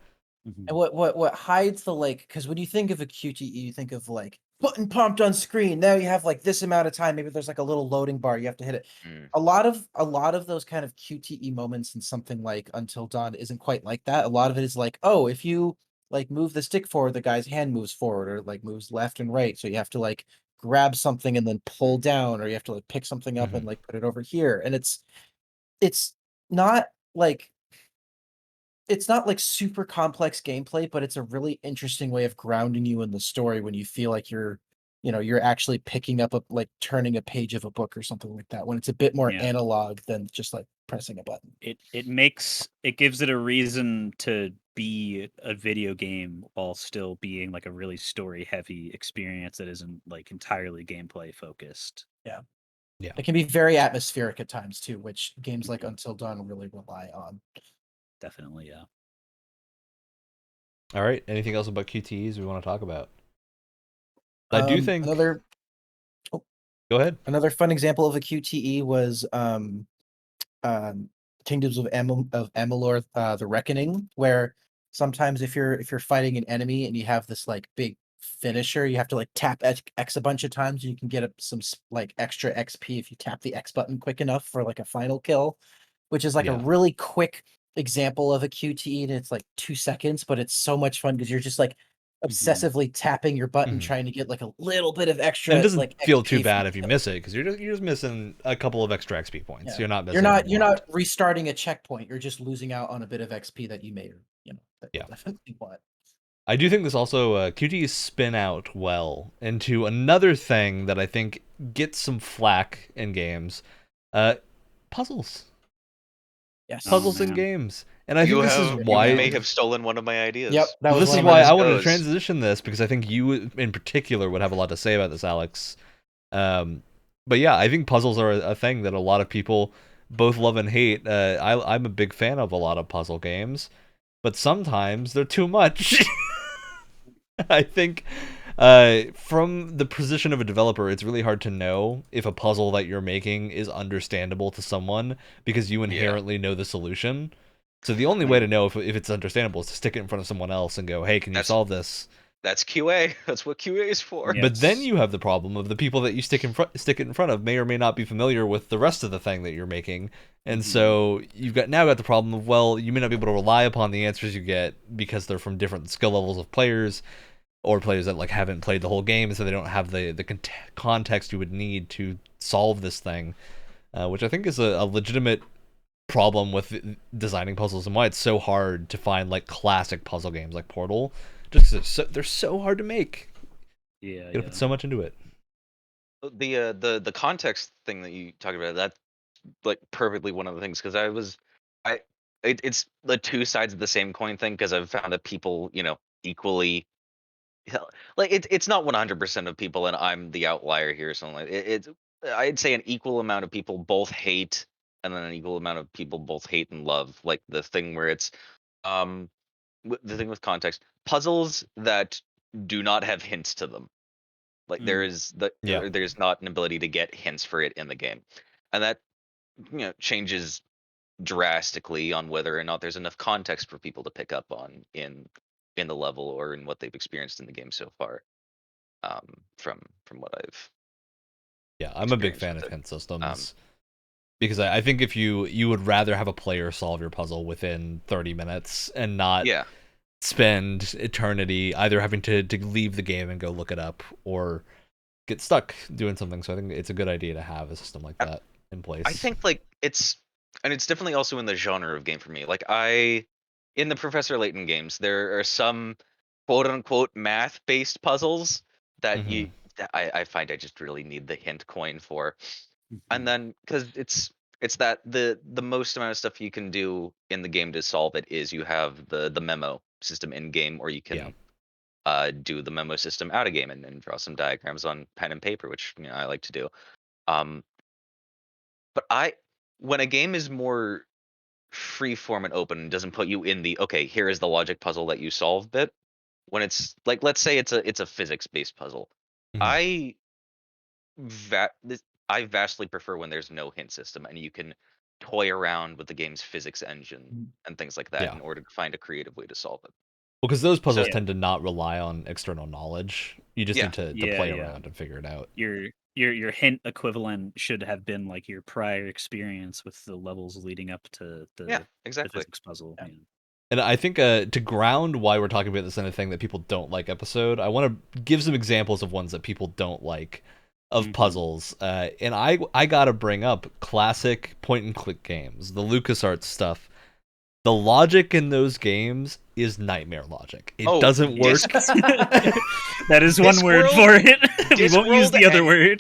And what hides the like, because when you think of a QTE, you think of like button pumped on screen. Now you have like this amount of time. Maybe there's like a little loading bar. You have to hit it. Mm. A lot of those kind of QTE moments in something like Until Dawn isn't quite like that. A lot of it is like, oh, if you like move the stick forward, the guy's hand moves forward or like moves left and right. So you have to like grab something and then pull down, or you have to like pick something up and like put it over here. And it's not like it's not like super complex gameplay, but it's a really interesting way of grounding you in the story when you feel like you're actually picking up like turning a page of a book or something like that, when it's a bit more Yeah. analog than just like pressing a button. It gives it a reason to be a video game while still being like a really story heavy experience that isn't like entirely gameplay focused. Yeah. It can be very atmospheric at times too, which games like Until Dawn really rely on. Definitely, yeah. All right. Anything else about QTEs we want to talk about? I do think another. Oh, go ahead. Another fun example of a QTE was Kingdoms of Amalur: The Reckoning, where sometimes if you're fighting an enemy and you have this like big finisher, you have to like tap X a bunch of times. You can get some like extra XP if you tap the X button quick enough for like a final kill, which is like a Yeah. really quick example of a QTE, and it's like 2 seconds, but it's so much fun because you're just like obsessively tapping your button, Mhm. trying to get like a little bit of extra. And it doesn't like feel XP too from bad the if you kill. miss it, because you're just missing a couple of extra XP points. Yeah. You're not missing. You're not restarting a checkpoint. You're just losing out on a bit of XP that you made, that Yeah. you definitely want. I do think this also QTEs spin out well into another thing that I think gets some flack in games. Puzzles. Yes. Puzzles in man. games. And I think this is You why may have stolen one of my ideas. Yep. That was this one is of why my- I wanted to goes. transition this, because I think you in particular would have a lot to say about this, Alex. But yeah, I think puzzles are a thing that a lot of people both love and hate. I'm a big fan of a lot of puzzle games, but sometimes they're too much. I think from the position of a developer, it's really hard to know if a puzzle that you're making is understandable to someone because you inherently know the solution. So the only way to know if it's understandable is to stick it in front of someone else and go, hey, can you solve this? That's QA. That's what QA is for. Yeah. But then Yes. you have the problem of the people that you stick it in front of may or may not be familiar with the rest of the thing that you're making. And so you've now got the problem of, well, you may not be able to rely upon the answers you get because they're from different skill levels of players, or players that like haven't played the whole game, so they don't have the context you would need to solve this thing, which I think is a legitimate problem with designing puzzles, and why it's so hard to find like classic puzzle games like Portal, just 'cause they're so hard to make. Yeah. You gotta put so much into it. The context thing that you talked about, that's like perfectly one of the things, because it's the two sides of the same coin thing, because I've found that people, equally like it's not 100% of people, and I'm the outlier here, so like it's I'd say an equal amount of people both hate, and then an equal amount of people both hate and love, like the thing where it's um the thing with context, puzzles that do not have hints to them. Like there's not an ability to get hints for it in the game, and that changes drastically on whether or not there's enough context for people to pick up on in the level or in what they've experienced in the game so far. From what I've I'm a big experienced fan with of it. hint systems. Because I think if you would rather have a player solve your puzzle within 30 minutes and not spend eternity either having to leave the game and go look it up or get stuck doing something. So I think it's a good idea to have a system like that in place. I think like it's definitely also in the genre of game for me. Like in the Professor Layton games, there are some quote unquote math based puzzles that that I find I just really need the hint coin for. And then because it's that the most amount of stuff you can do in the game to solve it is you have the memo system in game, or you can do the memo system out of game and draw some diagrams on pen and paper, which I like to do. But when a game is more free form and open and doesn't put you in the okay, here is the logic puzzle that you solve bit, when it's like, let's say it's a physics based puzzle, I vastly prefer when there's no hint system and you can toy around with the game's physics engine and things like that in order to find a creative way to solve it. Well, because those puzzles tend to not rely on external knowledge. You just need to play around and figure it out. Your hint equivalent should have been like your prior experience with the levels leading up to the physics puzzle. Yeah. And I think to ground why we're talking about this kind of thing that people don't like episode, I want to give some examples of ones that people don't like of puzzles. And I gotta bring up classic point and click games, the LucasArts stuff. The logic in those games is nightmare logic. It Oh, doesn't work. That is one word Discworld- for it. We won't use Discworld the other and- word.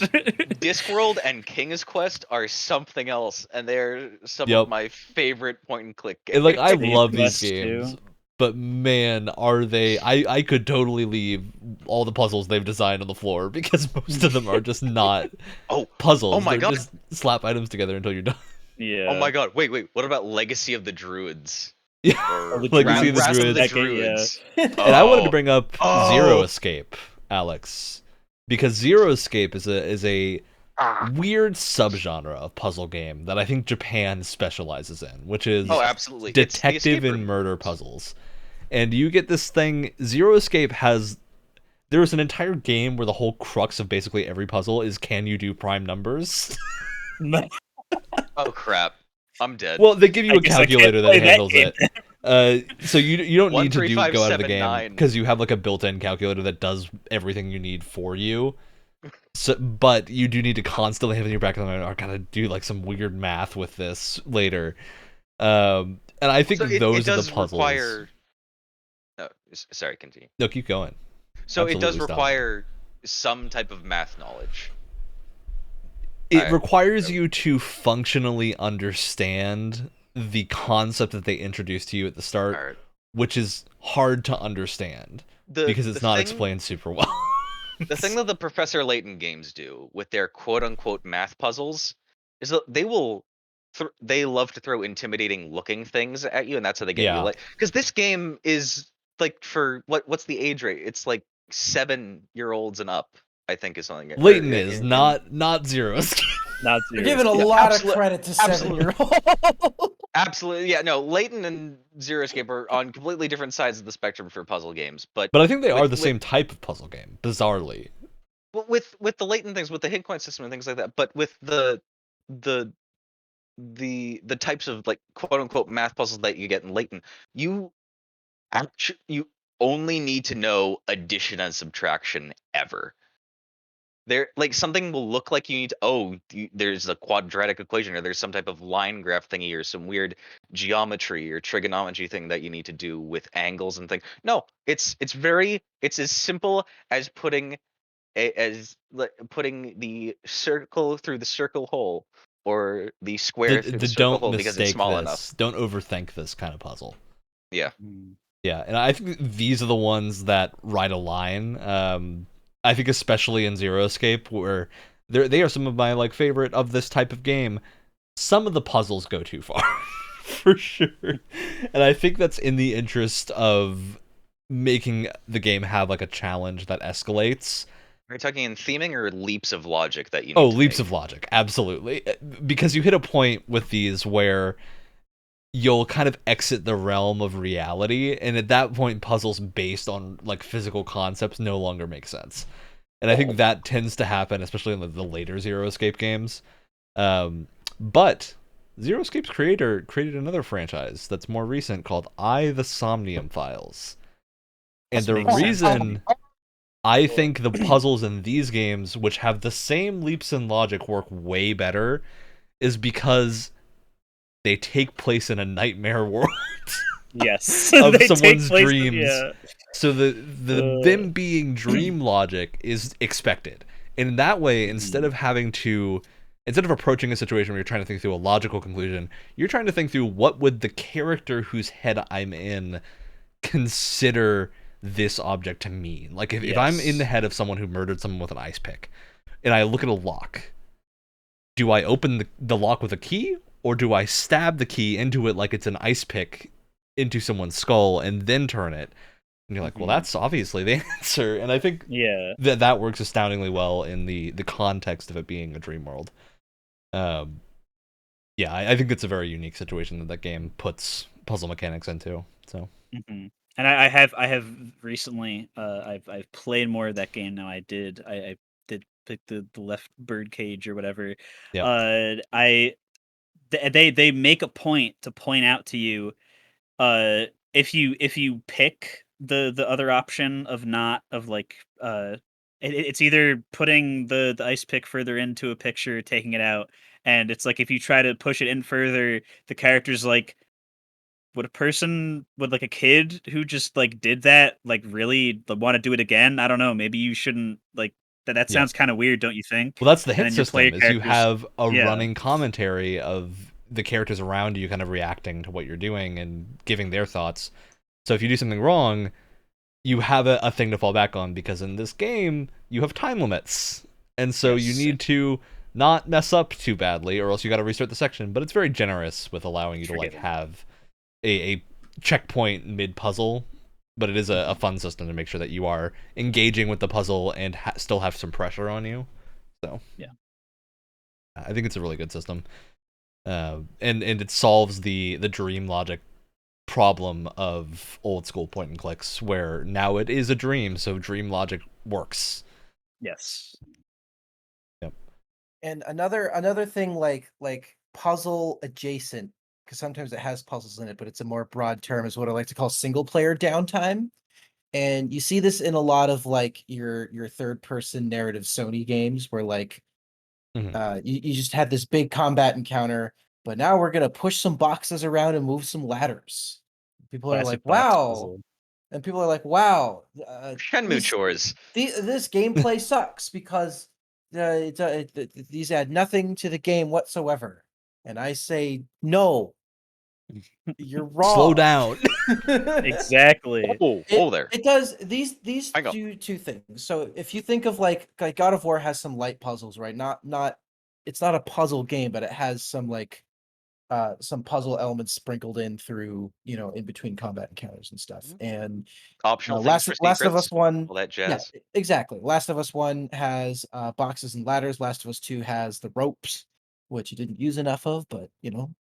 Discworld and King's Quest are something else, and they're some Yep. of my favorite point-and-click games. And like I King's love these Quest games, too. but man, are they? I could totally leave all the puzzles they've designed on the floor because most of them are just not Oh, puzzles. my They're God. just slap items together until you're done. Yeah. Oh my god! Wait! What about Legacy of the Druids? Yeah, Oh, the Legacy of the Wrath Druids. of the Druids. And I wanted to Oh. bring up Zero Escape, Alex, because Zero Escape is a Ah. weird subgenre of puzzle game that I think Japan specializes in, which is Oh, absolutely. It's the detective escape and room. murder puzzles. And you get this thing. Zero Escape has. There was an entire game where the whole crux of basically every puzzle is can you do prime numbers? Oh crap! I'm dead. Well, they give you I a guess I can't calculator that play that handles game it. So you don't One, need to three, five, go out of the seven, game 9. because you have like a built-in calculator that does everything you need for you. So, but you do need to constantly have in your back of the mind, I gotta do like some weird math with this later. And I think So it those are does the puzzles. require. No, sorry. Continue. No, keep going. So it does Absolutely stop. require some type of math knowledge. It Alright, requires so- you to functionally understand the concept that they introduced to you at the start, All right. which is hard to understand because it's not explained super well. The thing that the Professor Layton games do with their quote-unquote math puzzles is that they will. They love to throw intimidating looking things at you, and that's how they get Yeah. you. Like, because this game is like for what's the age rate? It's like 7-year-olds and up. I think is something. Layton is not Zero. Not You're zero. giving a Yeah, lot absolute- of credit to absolute- 7-year-olds. Absolutely, yeah. No, Layton and Zero Escape are on completely different sides of the spectrum for puzzle games, but But I think they are With- the with- same type of puzzle game, bizarrely. with the Layton things, with the hit point system and things like that, but with the types of like quote unquote math puzzles that you get in Layton, you only need to know addition and subtraction ever. There, like something will look like you need to, there's a quadratic equation or there's some type of line graph thingy or some weird geometry or trigonometry thing that you need to do with angles and things. No, it's as simple as putting putting the circle through the circle hole or the square through the circle Don't hole because it's mistake small this. enough. Don't overthink this kind of puzzle. Yeah. Yeah, and I think these are the ones that ride a line. I think especially in Zero Escape, where they are some of my like favorite of this type of game. Some of the puzzles go too far, for sure, and I think that's in the interest of making the game have like a challenge that escalates. Are you talking in theming or leaps of logic that you need Oh, to leaps make? of logic, absolutely, because you hit a point with these where you'll kind of exit the realm of reality, and at that point puzzles based on like physical concepts no longer make sense. And I think that tends to happen especially in the later Zero Escape games. But Zero Escape's creator created another franchise that's more recent called the Somnium Files. And the Makes sense. reason I think the puzzles in these games, which have the same leaps in logic, work way better is because they take place in a nightmare world Yes. of They take someone's place in- dreams. yeah. So them being dream logic is expected. And in that way, instead of approaching a situation where you're trying to think through a logical conclusion, you're trying to think through what would the character whose head I'm in consider this object to mean. Like if I'm in the head of someone who murdered someone with an ice pick, and I look at a lock, do I open the lock with a key, or do I stab the key into it like it's an ice pick into someone's skull and then turn it? And you're like, well, that's obviously the answer. And I think that works astoundingly well in the context of it being a dream world. Yeah, I think it's a very unique situation that game puts puzzle mechanics into. So. Mm-hmm. And I have recently I've played more of that game now. I did pick the left bird cage or whatever. Yeah. They make a point to point out to you if you pick the other option of it's either putting the ice pick further into a picture, taking it out, and it's like if you try to push it in further, the character's like would like a kid who just like did that like really want to do it again? I don't know. Maybe you shouldn't like that. That Yeah. sounds kind of weird, don't you think? Well, that's the And hit then your player system, is you characters, have a yeah, running commentary of the characters around you kind of reacting to what you're doing and giving their thoughts. So if you do something wrong, you have a thing to fall back on, because in this game, you have time limits. And so you yes, need to not mess up too badly, or else you got to restart the section. But it's very generous with allowing you to like forgiving. have a checkpoint mid puzzle. But it is a fun system to make sure that you are engaging with the puzzle and still have some pressure on you. So Yeah. I think it's a really good system, and it solves the dream logic problem of old school point and clicks, where now it is a dream, so dream logic works. Yes. Yep. And another thing, like puzzle adjacent, because sometimes it has puzzles in it, but it's a more broad term, is what I like to call single player downtime. And you see this in a lot of like your third person narrative Sony games, where like you just had this big combat encounter, but now we're gonna push some boxes around and move some ladders. People are like, Classic box wow. puzzle. And people are like, wow, Shenmue chores. this gameplay sucks because these add nothing to the game whatsoever. And I say, no, you're wrong. Slow down. Exactly. Oh, there. It does these I go. do two things. So if you think of like God of War has some light puzzles, right? Not it's not a puzzle game, but it has some puzzle elements sprinkled in through, in between combat encounters and stuff. And Optional things Last for Last of Us secrets. 1, All that yeah, jazz. exactly. Last of Us 1 has boxes and ladders. Last of Us 2 has the ropes, which you didn't use enough of, but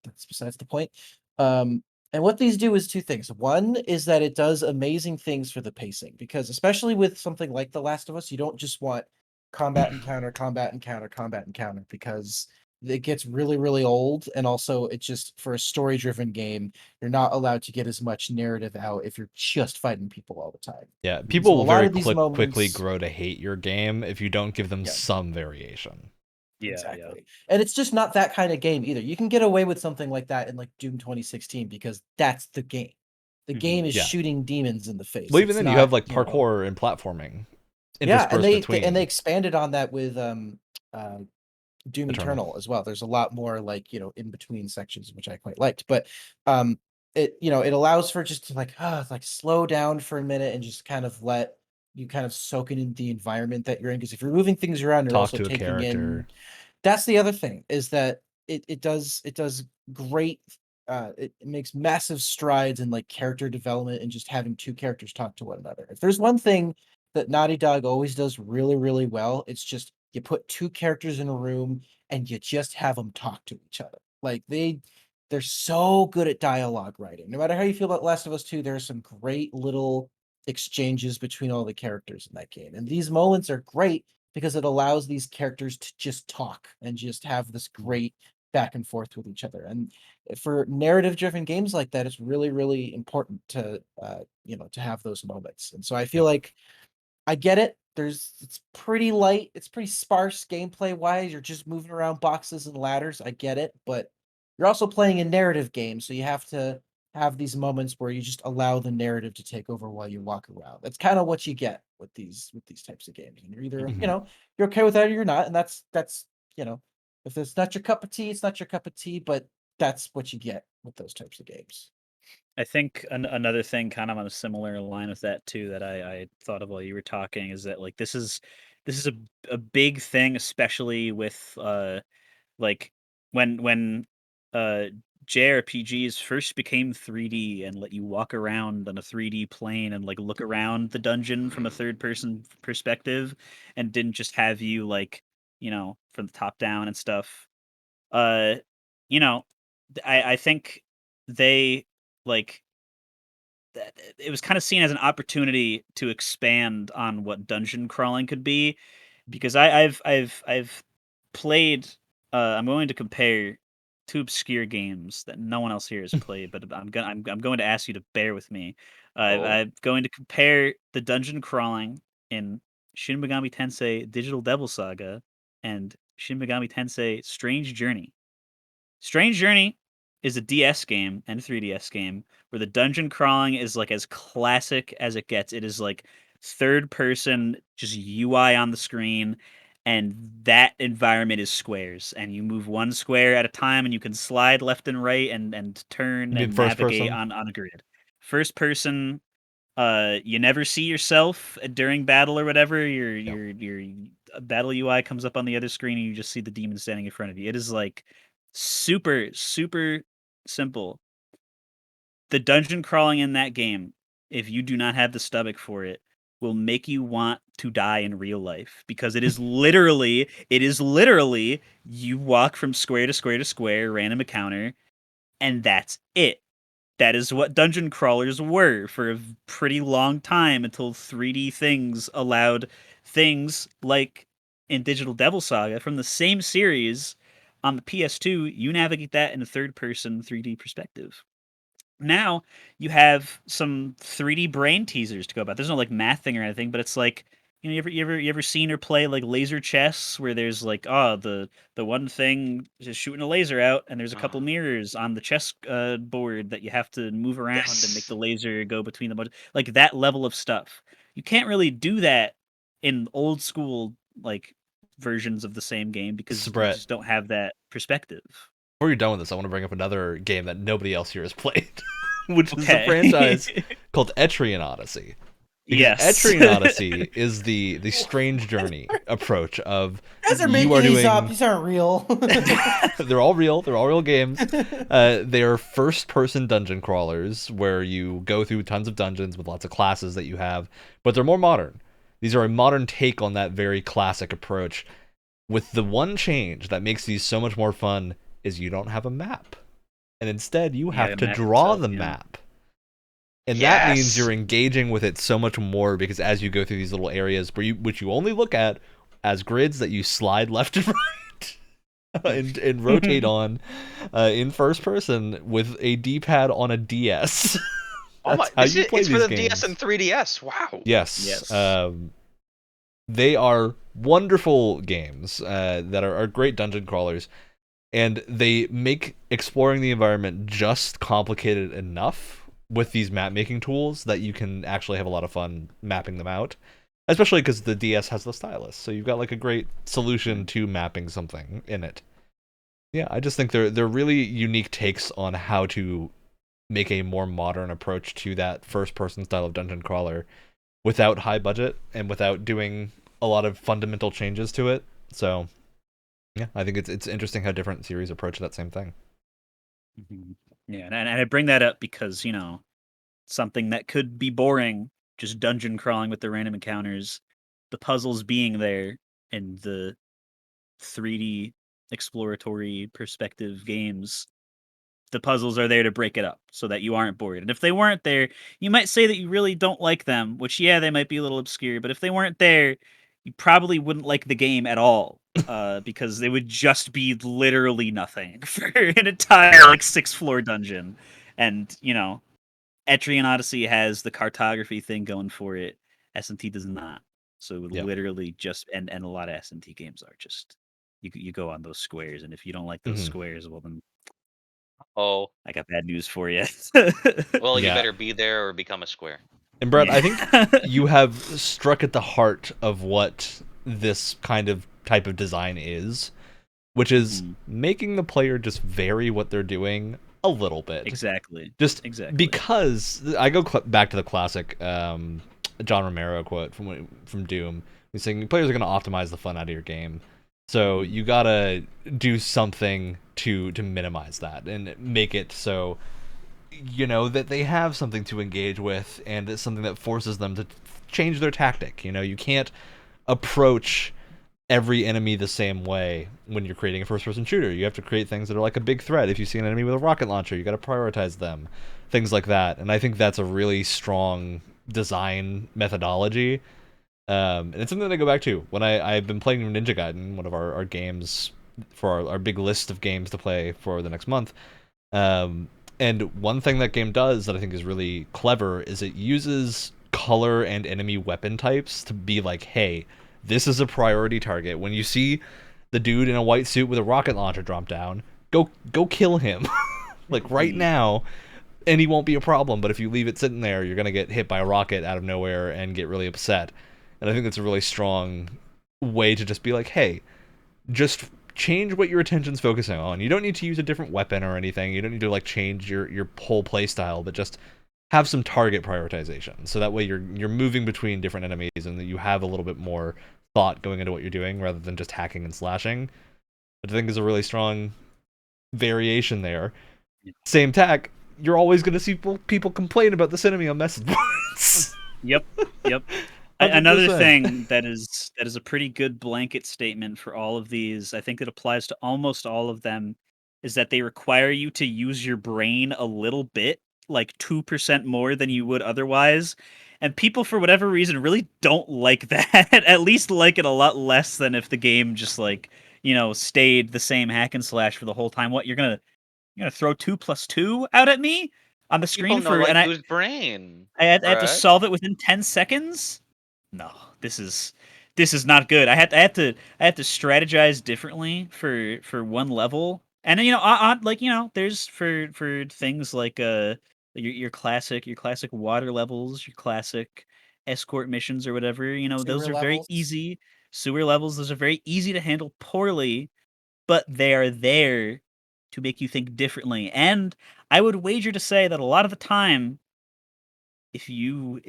that's besides the point. And what these do is two things. One is that it does amazing things for the pacing, because especially with something like The Last of Us, you don't just want combat encounter, combat encounter, combat encounter, because it gets really, really old. And also, it's just, for a story driven game, you're not allowed to get as much narrative out if you're just fighting people all the time. Yeah, So people a will lot very of these quickly moments, grow to hate your game if you don't give them yeah, some variation. Yeah, exactly. And it's just not that kind of game either. You can get away with something like that in like Doom 2016, because that's the game. The Mhm. game is Yeah. shooting demons in the face. Well, even It's then, you have not, like parkour and platforming yeah, and interspersed they between expanded on that with uh Doom Eternal. Eternal as well. There's a lot more like, in between sections, which I quite liked. But it allows for just to like slow down for a minute and just kind of let you kind of soak in the environment that you're in. Because if you're moving things around, you're Talk also to a taking in. character. That's the other thing, is that it does great. It makes massive strides in like character development and just having two characters talk to one another. If there's one thing that Naughty Dog always does really, really well, it's just you put two characters in a room and you just have them talk to each other. Like they're so good at dialogue writing. No matter how you feel about Last of Us 2, there are some great little exchanges between all the characters in that game. And these moments are great because it allows these characters to just talk and just have this great back and forth with each other. And for narrative driven games like that, it's really, really important to to have those moments. And so I feel Yep. like I get it. It's pretty light. It's pretty sparse gameplay wise. You're just moving around boxes and ladders. I get it, but you're also playing a narrative game, so you have to have these moments where you just allow the narrative to take over while you walk around. That's kind of what you get with these types of games. And you're either, Mhm. you're okay with that or you're not, and that's if it's not your cup of tea, it's not your cup of tea, but that's what you get with those types of games. I think another thing kind of on a similar line with that too that I thought of while you were talking is that like this is a big thing, especially with like when uh JRPGs first became 3D and let you walk around on a 3D plane and like look around the dungeon from a third person perspective and didn't just have you like, from the top down and stuff. Uh you know, I think they like that it was kind of seen as an opportunity to expand on what dungeon crawling could be because I've played. I'm going to compare two obscure games that no one else here has played, but I'm going to ask you to bear with me. Oh, I'm going to compare the dungeon crawling in Shin Megami Tensei Digital Devil Saga and Shin Megami Tensei Strange Journey. Strange Journey is a DS game and a 3DS game where the dungeon crawling is like as classic as it gets. It is like third person, just UI on the screen, and that environment is squares, and you move one square at a time, and you can slide left and right and turn You mean and first navigate person? on a grid. First person, you never see yourself during battle or whatever. Your battle UI comes up on the other screen, and you just see the demon standing in front of you. It is like super simple. The dungeon crawling in that game, if you do not have the stomach for it, will make you want to die in real life, because it is literally you walk from square to square to square, random encounter, and that's it. That is what dungeon crawlers were for a pretty long time, until 3D things allowed things like in Digital Devil Saga from the same series on the PS2, you navigate that in a third person 3D perspective. Now you have some 3D brain teasers to go about. There's no like math thing or anything, but it's like, you ever seen or play like laser chess, where there's like, the one thing is shooting a laser out, and there's a couple mirrors on the chess board that you have to move around and make Yes. the laser go between the like that level of stuff. You can't really do that in old school like versions of the same game, because So, you Brett, just don't have that perspective. before you're done with this, I want to bring up another game that nobody else here has played, which is a Okay. franchise called Etrian Odyssey. Because Yes. Etrian Odyssey is the strange journey approach of You guys are you making are these doing. up. These aren't real. They're all real. They're all real games. They are first-person dungeon crawlers where you go through tons of dungeons with lots of classes that you have, but they're more modern. These are a modern take on that very classic approach, with the one change that makes these so much more fun is you don't have a map, and instead you have the to map draw itself, the yeah. map. And that means Yes! you're engaging with it so much more, because as you go through these little areas which you only look at as grids that you slide left and right and rotate on in first person with a D-pad on a DS. Oh my! That's how you play It's for these the games. DS and 3DS. Wow. Yes. Yes. They are wonderful games that are great dungeon crawlers, and they make exploring the environment just complicated enough with these map making tools that you can actually have a lot of fun mapping them out, especially because the DS has the stylus, so you've got like a great solution to mapping something in it. Yeah, I just think they're really unique takes on how to make a more modern approach to that first person style of dungeon crawler without high budget and without doing a lot of fundamental changes to it. So yeah, I think it's interesting how different series approach that same thing. Mhm. Yeah, and I bring that up because, something that could be boring, just dungeon crawling with the random encounters, the puzzles being there, and the 3D exploratory perspective games, the puzzles are there to break it up so that you aren't bored. And if they weren't there, you might say that you really don't like them, which, yeah, they might be a little obscure, but if they weren't there, you probably wouldn't like the game at all. Because they would just be literally nothing for an entire like 6-floor dungeon. And, Etrian Odyssey has the cartography thing going for it. S&T does not. So it would Yep. literally just and a lot of S&T games are just you go on those squares, and if you don't like those Mhm. squares, well then Oh, I got bad news for you. well, you Yeah. better be there or become a square. And Brett, I think you have struck at the heart of what this kind of type of design is, which is making the player just vary what they're doing a little bit. Exactly. Exactly. Because I go back to the classic John Romero quote from Doom. He's saying players are going to optimize the fun out of your game. So you got to do something to minimize that and make it so that they have something to engage with, and it's something that forces them to change their tactic. You can't approach every enemy the same way when you're creating a first-person shooter. You have to create things that are like a big threat. If you see an enemy with a rocket launcher, you got to prioritize them, things like that. And I think that's a really strong design methodology. And it's something that I go back to when I've been playing Ninja Gaiden, one of our games for our big list of games to play for the next month. And one thing that game does that I think is really clever is it uses color and enemy weapon types to be like, hey, this is a priority target. When you see the dude in a white suit with a rocket launcher drop down, go kill him. like right now, and he won't be a problem. But if you leave it sitting there, you're gonna get hit by a rocket out of nowhere and get really upset. And I think that's a really strong way to just be like, hey, just change what your attention's focusing on. You don't need to use a different weapon or anything. You don't need to like change your whole play style, but just have some target prioritization. So that way you're moving between different enemies and that you have a little bit more thought going into what you're doing rather than just hacking and slashing. Which I think is a really strong variation there. Same tack, you're always going to see people complain about this enemy on message boards. Yep. 100%. Another thing that is a pretty good blanket statement for all of these, I think it applies to almost all of them, is that they require you to use your brain a little bit, like 2% more than you would otherwise. And people, for whatever reason, really don't like that. At least like it a lot less than if the game just like, stayed the same hack and slash for the whole time. What, you're gonna throw 2 + 2 out at me on the screen People don't like use brain. I had to Brett. solve it within 10 seconds? No, this is not good. I had to strategize differently for one level. And there's for things like your classic water levels, your classic escort missions or whatever, those Sewer are very levels. easy. Sewer levels, those are very easy to handle poorly, but they are there to make you think differently. And I would wager to say that a lot of the time, if you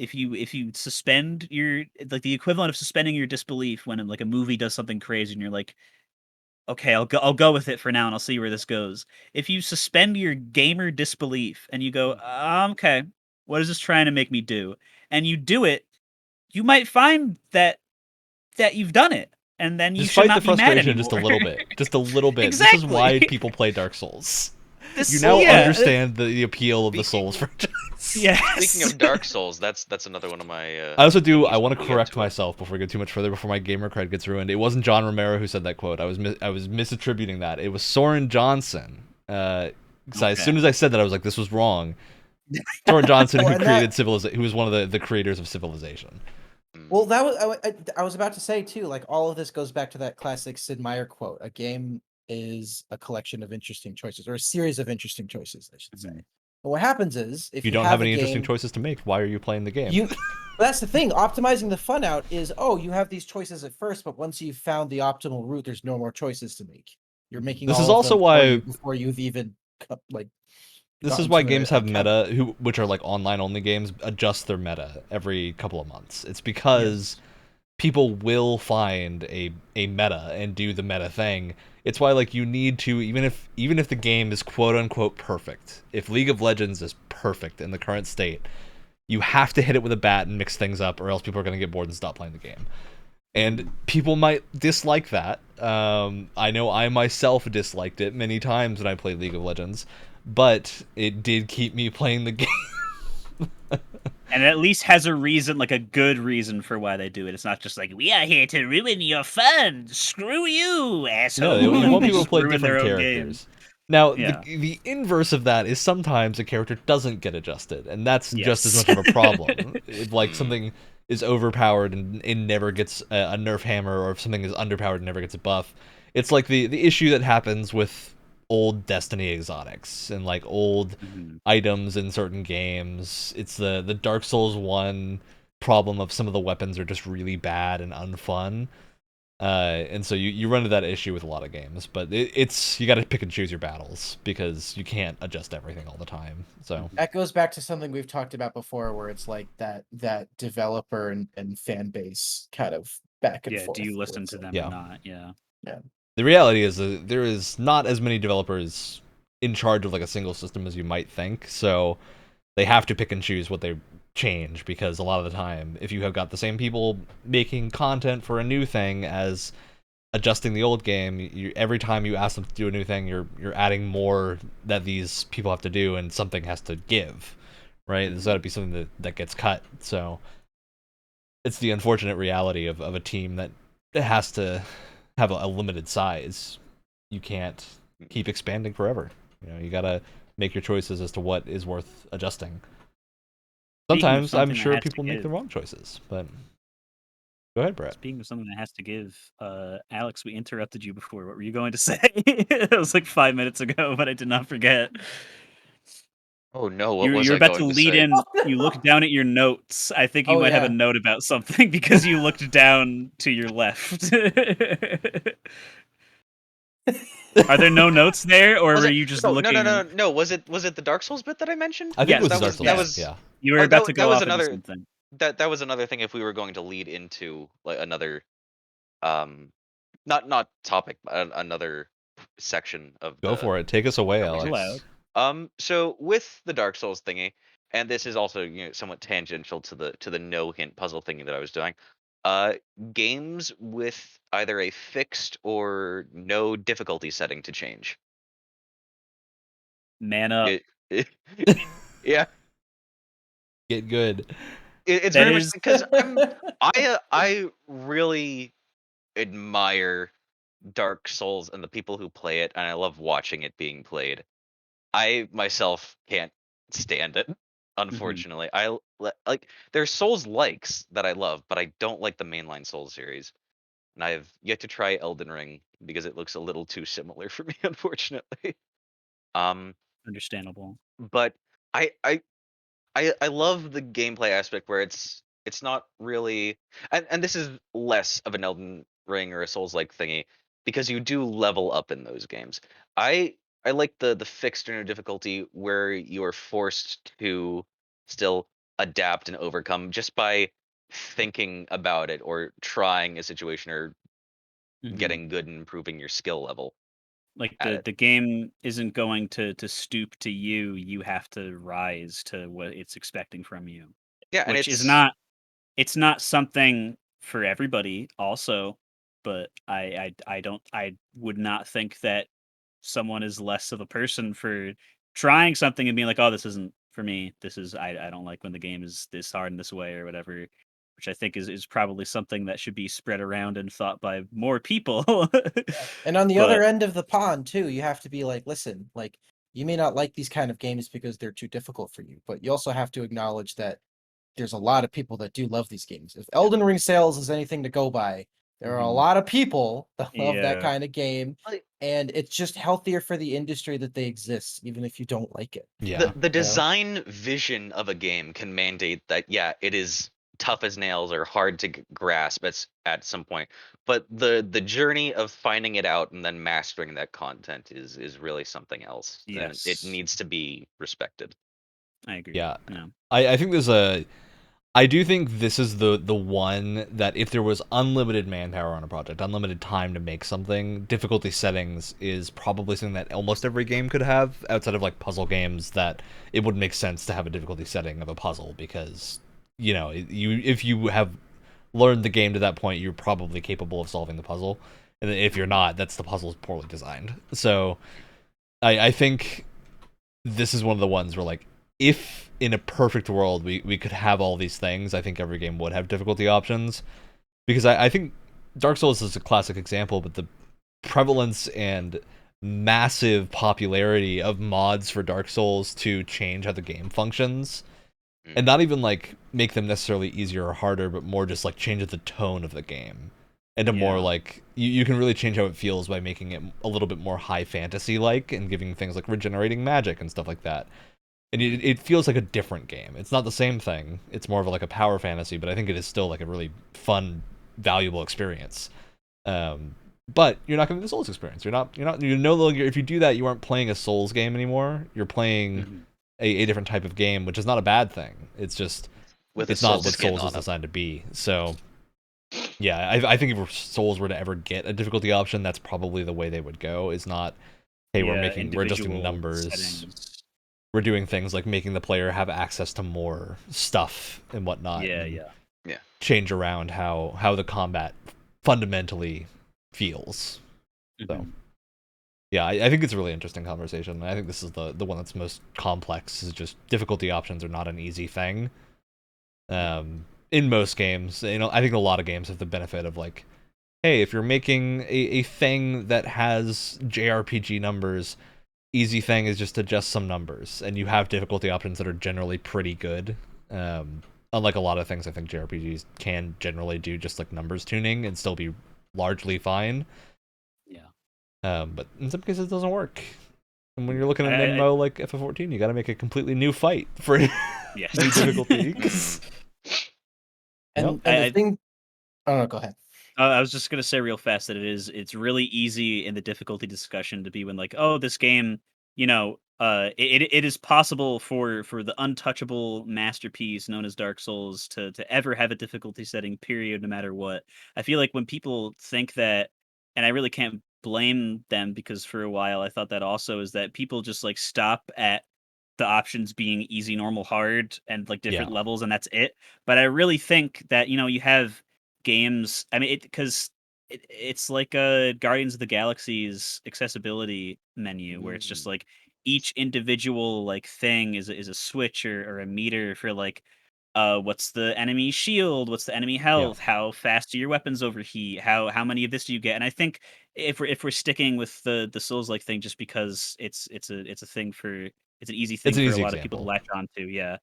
suspend your, like, the equivalent of suspending your disbelief when like a movie does something crazy and you're like, okay, I'll go with it for now and I'll see where this goes. If you suspend your gamer disbelief and you go, okay, what is this trying to make me do? And you do it, you might find that you've done it, and then you Just should fight not the be mad frustration anymore. just a little bit. Just a little bit. This Exactly. is why people play Dark Souls. This- You now yeah, understand the appeal of the Souls franchise. Yes. Speaking of Dark Souls, that's another one of my. I also do. I things want to we'll get correct to it. myself before we get too much further, before my gamer cred gets ruined. It wasn't John Romero who said that quote. I was misattributing that. It was Soren Johnson. So as soon as I said that, I was like, this was wrong. Soren Johnson, Well, who and created Civilization, who was one of the creators of Civilization. Well, that was I was about to say too. Like all of this goes back to that classic Sid Meier quote: "A game is a collection of interesting choices, or a series of interesting choices, I should say." Mhm. But what happens is, if You you don't have a any interesting game, choices to make. Why are you playing the game? you that's the thing. Optimizing the fun out is, you have these choices at first, but once you've found the optimal route, there's no more choices to make. You're making This all is of also them for why- you before you've even like. This is gotten why to games a have count. meta, which are like online only games, adjust their meta every couple of months. It's because people will find a meta and do the meta thing. It's why like you need to, even if the game is quote unquote perfect, if League of Legends is perfect in the current state, you have to hit it with a bat and mix things up, or else people are going to get bored and stop playing the game. And people might dislike that. I know I myself disliked it many times when I played League of Legends, but it did keep me playing the game. And it at least has a reason, like a good reason for why they do it. It's not just like, we are here to ruin your fun. Screw you, asshole. No, you want They people to just play ruin their different own game. characters. Now, Yeah. the inverse of that is sometimes a character doesn't get adjusted, and that's just as Yes. much of a problem. If like something is overpowered and never gets a nerf hammer, or if something is underpowered and never gets a buff, it's like the issue that happens with old Destiny exotics and like old items in certain games. It's the Dark Souls 1 problem of some of the weapons are just really bad and unfun. And so you run into that issue with a lot of games, but it's you got to pick and choose your battles because you can't adjust everything all the time. So That goes back to something we've talked about before, where it's like that developer and fan base kind of back and forth. Do you where listen it's to like- them Yeah. or not? Yeah. the reality is that there is not as many developers in charge of like a single system as you might think. So they have to pick and choose what they change, because a lot of the time, if you have got the same people making content for a new thing as adjusting the old game, every time you ask them to do a new thing, you're adding more that these people have to do, and something has to give, right? There's got to be something that gets cut. So it's the unfortunate reality of a team that has to have a limited size. You can't keep expanding forever. You gotta make your choices as to what is worth adjusting. Sometimes I'm sure people make the wrong choices, but go ahead, Brett. Speaking of something that has to give, Alex, we interrupted you before. What were you going to say? It was like 5 minutes ago, but I did not forget. Oh no, what was You're I about to going to lead say? in. You look down at your notes. I think you Oh, might have a yeah. note about something because you looked down to your left. Are there no notes there, or Was were it you just no no no looking? no no? Was it the Dark Souls bit that I mentioned? I think it Yes, was That the Dark was Souls. that yes. was Yeah. You were or about to that go was off into another something. that was another thing if we were going to lead into like another um not topic but another section of Go the for it. Take us away, conversation. Allowed. Alex. So with the Dark Souls thingy, and this is also somewhat tangential to the no hint puzzle thingy that I was doing. Uh, Games with either a fixed or no difficulty setting to change. Man up. It, yeah, Get good. it's That very much is because I really admire Dark Souls and the people who play it, and I love watching it being played. I myself can't stand it, unfortunately. Like there's Souls likes that I love, but I don't like the mainline Souls series. And I've yet to try Elden Ring because it looks a little too similar for me, unfortunately. Um, understandable. but I love the gameplay aspect where it's not really, and this is less of an Elden Ring or a Souls-like thingy because you do level up in those games. I like the fixed or no difficulty where you are forced to still adapt and overcome just by thinking about it or trying a situation or Mhm. getting good and improving your skill level Like at the it. the game isn't going to stoop to you. You have to rise to what it's expecting from you, Yeah, and which is it's not. It's not something for everybody. Also, but I don't. I would not think that someone is less of a person for trying something and being like, "Oh, this isn't for me. This is I don't like when the game is this hard in this way or whatever." Which I think is probably something that should be spread around and thought by more people. And on the other But end of the pond too, you have to be like, listen, like you may not like these kind of games because they're too difficult for you, but you also have to acknowledge that there's a lot of people that do love these games. If yeah. Elden Ring sales is anything to go by, there are a Mhm. lot of people that love that Yeah, kind of game, Like, and it's just healthier for the industry that they exist, even if you don't like it. the Yeah. the You know? design vision of a game can mandate that yeah it is tough as nails or hard to grasp at some point, but the journey of finding it out and then mastering that content is really something else, and it yes, needs to be respected. I agree. Yeah. Yeah. I think there's a I do think this is the one that if there was unlimited manpower on a project, unlimited time to make something, difficulty settings is probably something that almost every game could have outside of like puzzle games that it would make sense to have a difficulty setting of a puzzle because you if you have learned the game to that point, you're probably capable of solving the puzzle. And if you're not, that's the puzzle is poorly designed. So I think this is one of the ones where like if in a perfect world we could have all these things, I think every game would have difficulty options. Because I think Dark Souls is a classic example, but the prevalence and massive popularity of mods for Dark Souls to change how the game functions. And Mhm. not even like make them necessarily easier or harder, but more just like change the tone of the game. And a more Yeah. like you can really change how it feels by making it a little bit more high fantasy like and giving things like regenerating magic and stuff like that. And it feels like a different game. It's not the same thing. It's more of like a power fantasy, but I think it is still like a really fun, valuable experience. But you're not going to the Souls experience. You're no longer, if you do that, you aren't playing a Souls game anymore. You're playing Mhm. a different type of game, which is not a bad thing. It's just With a it's soul not what skin Souls is on it. designed to be. So yeah, I think if Souls were to ever get a difficulty option, that's probably the way they would go. Is not, hey, Yeah, we're adjusting individual numbers. settings. We're doing things like making the player have access to more stuff and whatnot, Yeah, and yeah. Yeah. change around how the combat fundamentally feels. So Mhm. yeah, I think it's a really interesting conversation. I think this is the one that's most complex. Is just difficulty options are not an easy thing. In most games, I think a lot of games have the benefit of like, hey, if you're making a thing that has JRPG numbers, easy thing is just adjust some numbers, and you have difficulty options that are generally pretty good. Unlike a lot of things, I think JRPGs can generally do just like numbers tuning and still be largely fine. Yeah. But in some cases, it doesn't work. And when you're looking at an I- MMO like FF14, you got to make a completely new fight for new Yes. difficulty. And I- the I- thing, oh no, go ahead. I was just gonna say real fast that it's really easy in the difficulty discussion to be when like, oh, this game, it is possible for the untouchable masterpiece known as Dark Souls to ever have a difficulty setting, period, no matter what. I feel like when people think that, and I really can't blame them because for a while I thought that also is that people just like stop at the options being easy, normal, hard, and like different Yeah. levels, and that's it. But I really think that you have games. I mean, because it's like a Guardians of the Galaxy's accessibility menu where it's just like each individual like thing is a switch or a meter for like what's the enemy shield, what's the enemy health, how fast do your weapons overheat, how many of this do you get. And I think if we're sticking with the Souls like thing just because it's a thing for it's an easy thing It's an for a easy lot of people to example. latch on to, yeah.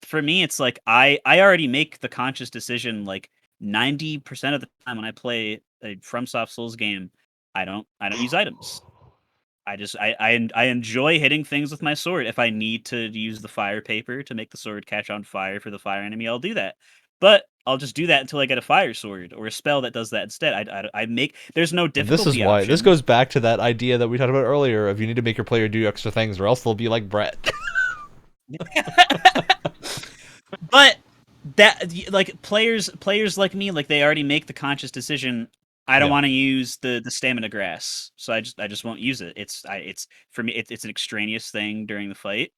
For me it's like I already make the conscious decision like 90% of the time when I play a FromSoft Souls game, I don't use items. I enjoy hitting things with my sword. If I need to use the fire paper to make the sword catch on fire for the fire enemy, I'll do that. But I'll just do that until I get a fire sword or a spell that does that instead. I make there's no And difficulty this is why this option. goes back to that idea that we talked about earlier of you need to make your player do extra things or else they'll be like Brett. But that like players like me, like they already make the conscious decision. I don't Yeah. want to use the stamina grass, so I just won't use it. It's for me it's an extraneous thing during the fight.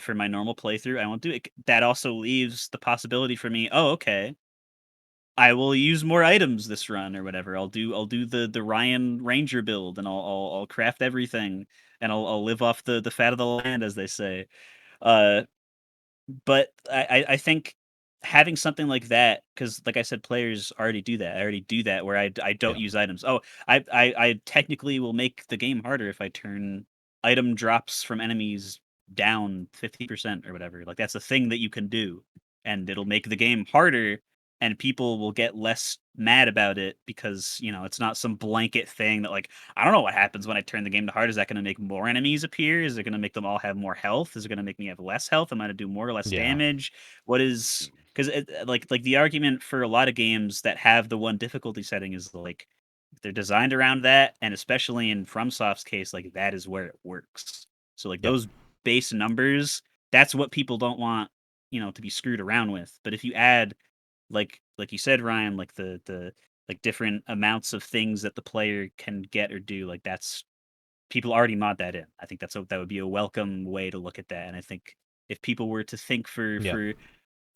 For my normal playthrough, I won't do it. That also leaves the possibility for me. Oh, okay. I will use more items this run or whatever. I'll do the Ryan Ranger build and I'll craft everything and I'll live off the fat of the land as they say. Uh, but I think having something like that, because like I said, players already do that. I already do that where I don't Yeah. use items. Oh, I technically will make the game harder if I turn item drops from enemies down 50% or whatever. Like that's a thing that you can do, and it'll make the game harder, and people will get less mad about it because it's not some blanket thing that like I don't know what happens when I turn the game to hard. Is that going to make more enemies appear? Is it going to make them all have more health? Is it going to make me have less health? Am I going to do more or less Yeah. damage? What is because like the argument for a lot of games that have the one difficulty setting is like they're designed around that, and especially in FromSoft's case, like that is where it works. So like Yep. those base numbers, that's what people don't want to be screwed around with. But if you add like you said, Ryan, like the like different amounts of things that the player can get or do, like that's people already mod that in. I think that would be a welcome way to look at that. And I think if people were to think for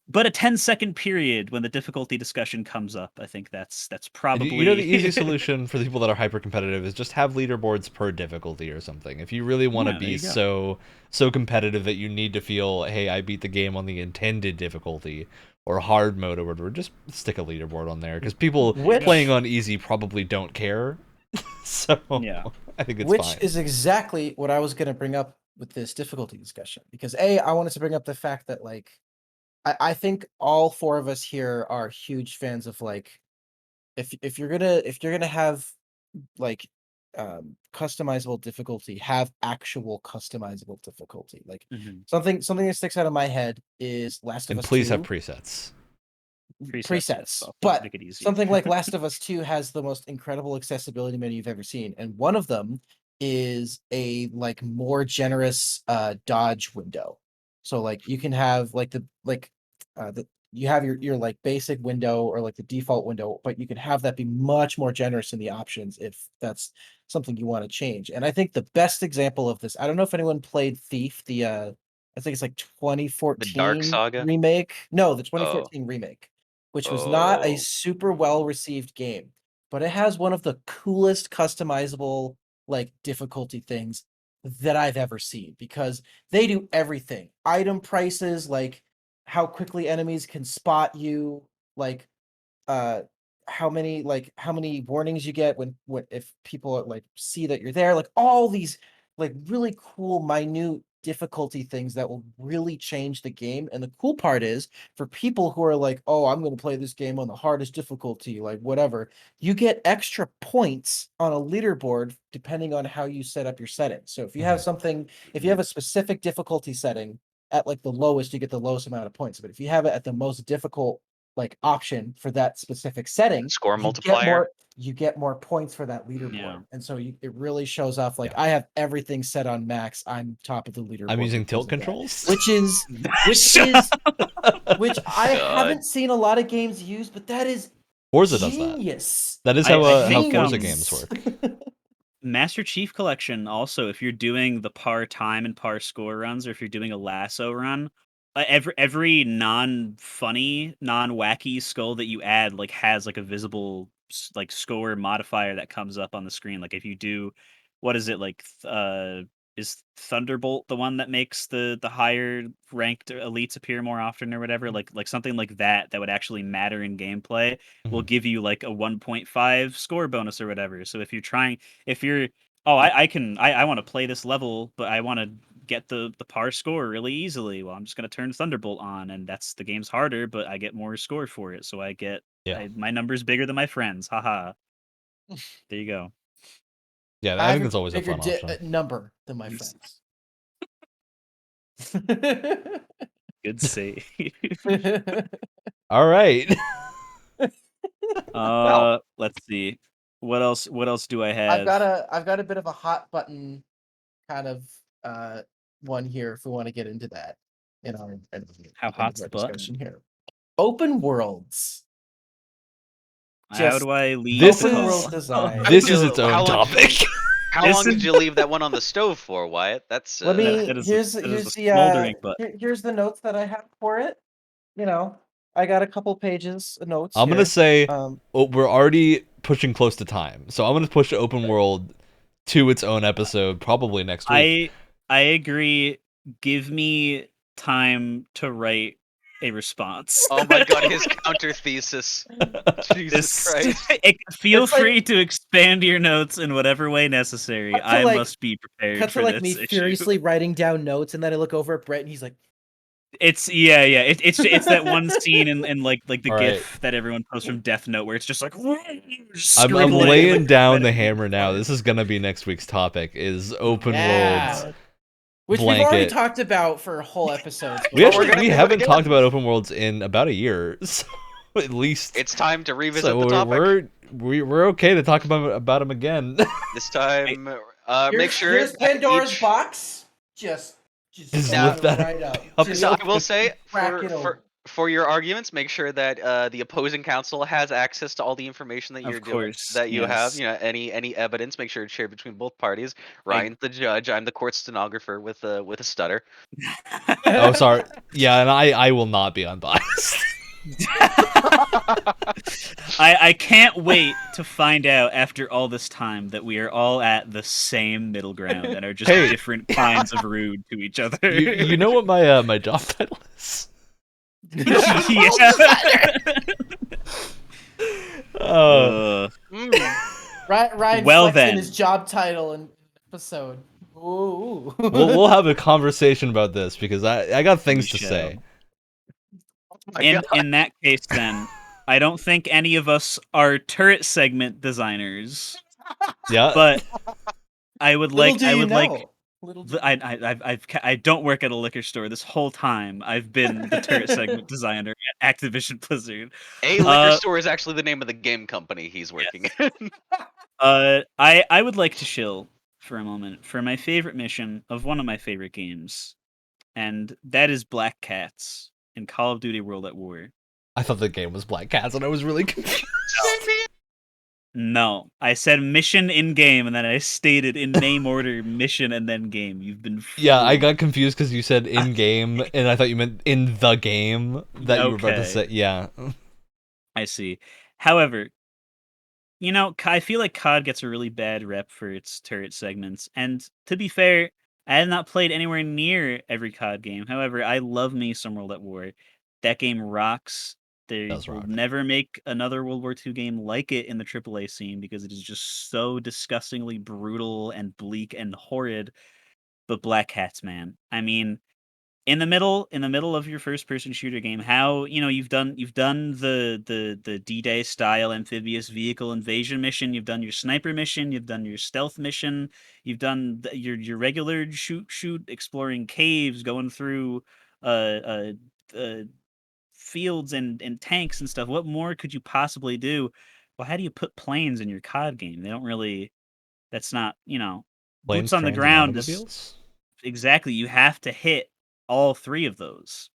but a 10-second period when the difficulty discussion comes up, I think that's You know, the probably easy solution for the people that are hyper competitive is just have leaderboards per difficulty or something. If you really want to Yeah, there be you go. so competitive that you need to feel, hey, I beat the game on the intended difficulty or hard mode or whatever, just stick a leaderboard on there because people Which playing on easy probably don't care. So Yeah. I think it's which fine. is exactly what I was going to bring up with this difficulty discussion because I wanted to bring up the fact that like I think all four of us here are huge fans of like if you're gonna have like customizable difficulty, have actual customizable difficulty. Like Mhm. something that sticks out of my head is Last of And Us please have 2 presets. Presets, yes. presets, I'll but make it easy. something like Last of Us 2 has the most incredible accessibility menu you've ever seen, and one of them is a like more generous dodge window. So like you can have like the you have your like basic window or like the default window, but you can have that be much more generous in the options if that's something you want to change. And I think the best example of this, I don't know if anyone played Thief, the I think it's like The Dark 2014 Saga. remake. No, the Oh, 2014 remake, which was not a oh, super well received game, but it has one of the coolest customizable like difficulty things that I've ever seen because they do everything. Item prices, like how quickly enemies can spot you, like uh how many warnings you get when if people are, like see that you're there, like all these like really cool minute difficulty things that will really change the game. And the cool part is for people who are like, oh, I'm going to play this game on the hardest difficulty, like whatever, you get extra points on a leaderboard depending on how you set up your settings. So if you have something, if you have a specific difficulty setting at like the lowest, you get the lowest amount of points. But if you have it at the most difficult like option for that specific setting, Score you multiplier. get more points for that leaderboard. Yeah. And so it really shows off like Yeah. I have everything set on max. I'm top of the leaderboard. I'm using because tilt of that. controls. Which I God. haven't seen a lot of games use, but that is Forza does that. genius. That is I how think, Forza games work. Master Chief Collection also, if you're doing the par time and par score runs, or if you're doing a lasso run, every non-funny, non-wacky skull that you add like has like a visible like score modifier that comes up on the screen. Like if you do, what is it like? Is Thunderbolt the one that makes the higher ranked elites appear more often or whatever? Like something like that would actually matter in gameplay will Mhm. give you like a 1.5 score bonus or whatever. So if you're I want to play this level, but I want to get the par score really easily. Well, I'm just gonna turn Thunderbolt on, and that's the game's harder, but I get more score for it. So I get my number's bigger than my friends. Haha. There you go. Yeah, I I have think that's always a bigger fun option. number than my friends. Good save. All right. Let's see. What else do I have? I've got a bit of a hot button kind of one here if we want to get into that in our How hot's the button? discussion here. Open worlds. How do I leave? This Open is- world design. This is its How own long did you- topic. How This long is- did you leave that one on the stove for, Wyatt? That's Let me that is here's a the smoldering button. here's the notes that I have for it. You know, I got a couple pages of notes. I'm gonna here. say we're already pushing close to time, so I'm gonna push open world to its own episode probably next week. I agree. Give me time to write a response. Oh my god, his counter thesis. Jesus Christ. Feel It's like- free to expand your notes in whatever way necessary. Cut to, I like- must be prepared Cut for to like this me issue. furiously writing down notes, and then I look over at Brett, and he's like, It's it's that one scene in like the All GIF that everyone posts from Death Note where it's just like I'm scribbling, laying like, down the incredibly hammer now. fun. This is gonna be next week's topic: is open Yeah. worlds. which we've already Blanket. talked about for a whole episode. We Well, we're actually gonna we do it haven't again. talked about open worlds in about a year, so at least. It's time to revisit So the topic. we're okay to talk about them again. This time, make sure here's that Pandora's each- box. Just Just Now- lift that right up. up. Just So I will say, crack it open. for your arguments, make sure that the opposing counsel has access to all the information that Of you're doing, course, that you have. yes. You know, any evidence, make sure it's shared between both parties. Ryan's the judge. I'm the court stenographer with a stutter. Oh, sorry. Yeah, and I will not be unbiased. I can't wait to find out after all this time that we are all at the same middle ground and are just Hey. different kinds of rude to each other. You know what my my job title is? Yeah. Mm. Ryan Well flexing then. his job title in episode. Ooh. We'll have a conversation about this because I got things to shall. say. My in God. in that case, then I don't think any of us are turret segment designers, Yeah. but I would like Little do you like know. Little do I don't work at a liquor store. This whole time I've been the turret segment designer at Activision Blizzard. A liquor store is actually the name of the game company he's working in. I would like to chill for a moment for my favorite mission of one of my favorite games, and that is Black Cats in Call of Duty World at War. I thought the game was Black Cats and I was really confused. No, I said mission in game, and then I stated in name order mission and then game. You've been Yeah, I fooled. got confused because you said in game and I thought you meant in the game that you were about to Okay. say. Yeah. I see. However, you know, I feel like COD gets a really bad rep for its turret segments, and to be fair, I have not played anywhere near every COD game. However, I love me some World at War. That game rocks. They Does will rock. never make another World War II game like it in the AAA scene because it is just so disgustingly brutal and bleak and horrid. but Black Cats, man. I mean, in the middle of your first person shooter game, how you've done the D-Day style amphibious vehicle invasion mission, you've done your sniper mission, you've done your stealth mission, you've done your regular shoot exploring caves, going through uh fields and tanks and stuff. What more could you possibly do? Well, how do you put planes in your COD game? They don't really. That's not, Planes, boots on the trains, and ground is automobiles. exactly. You have to hit all three of those.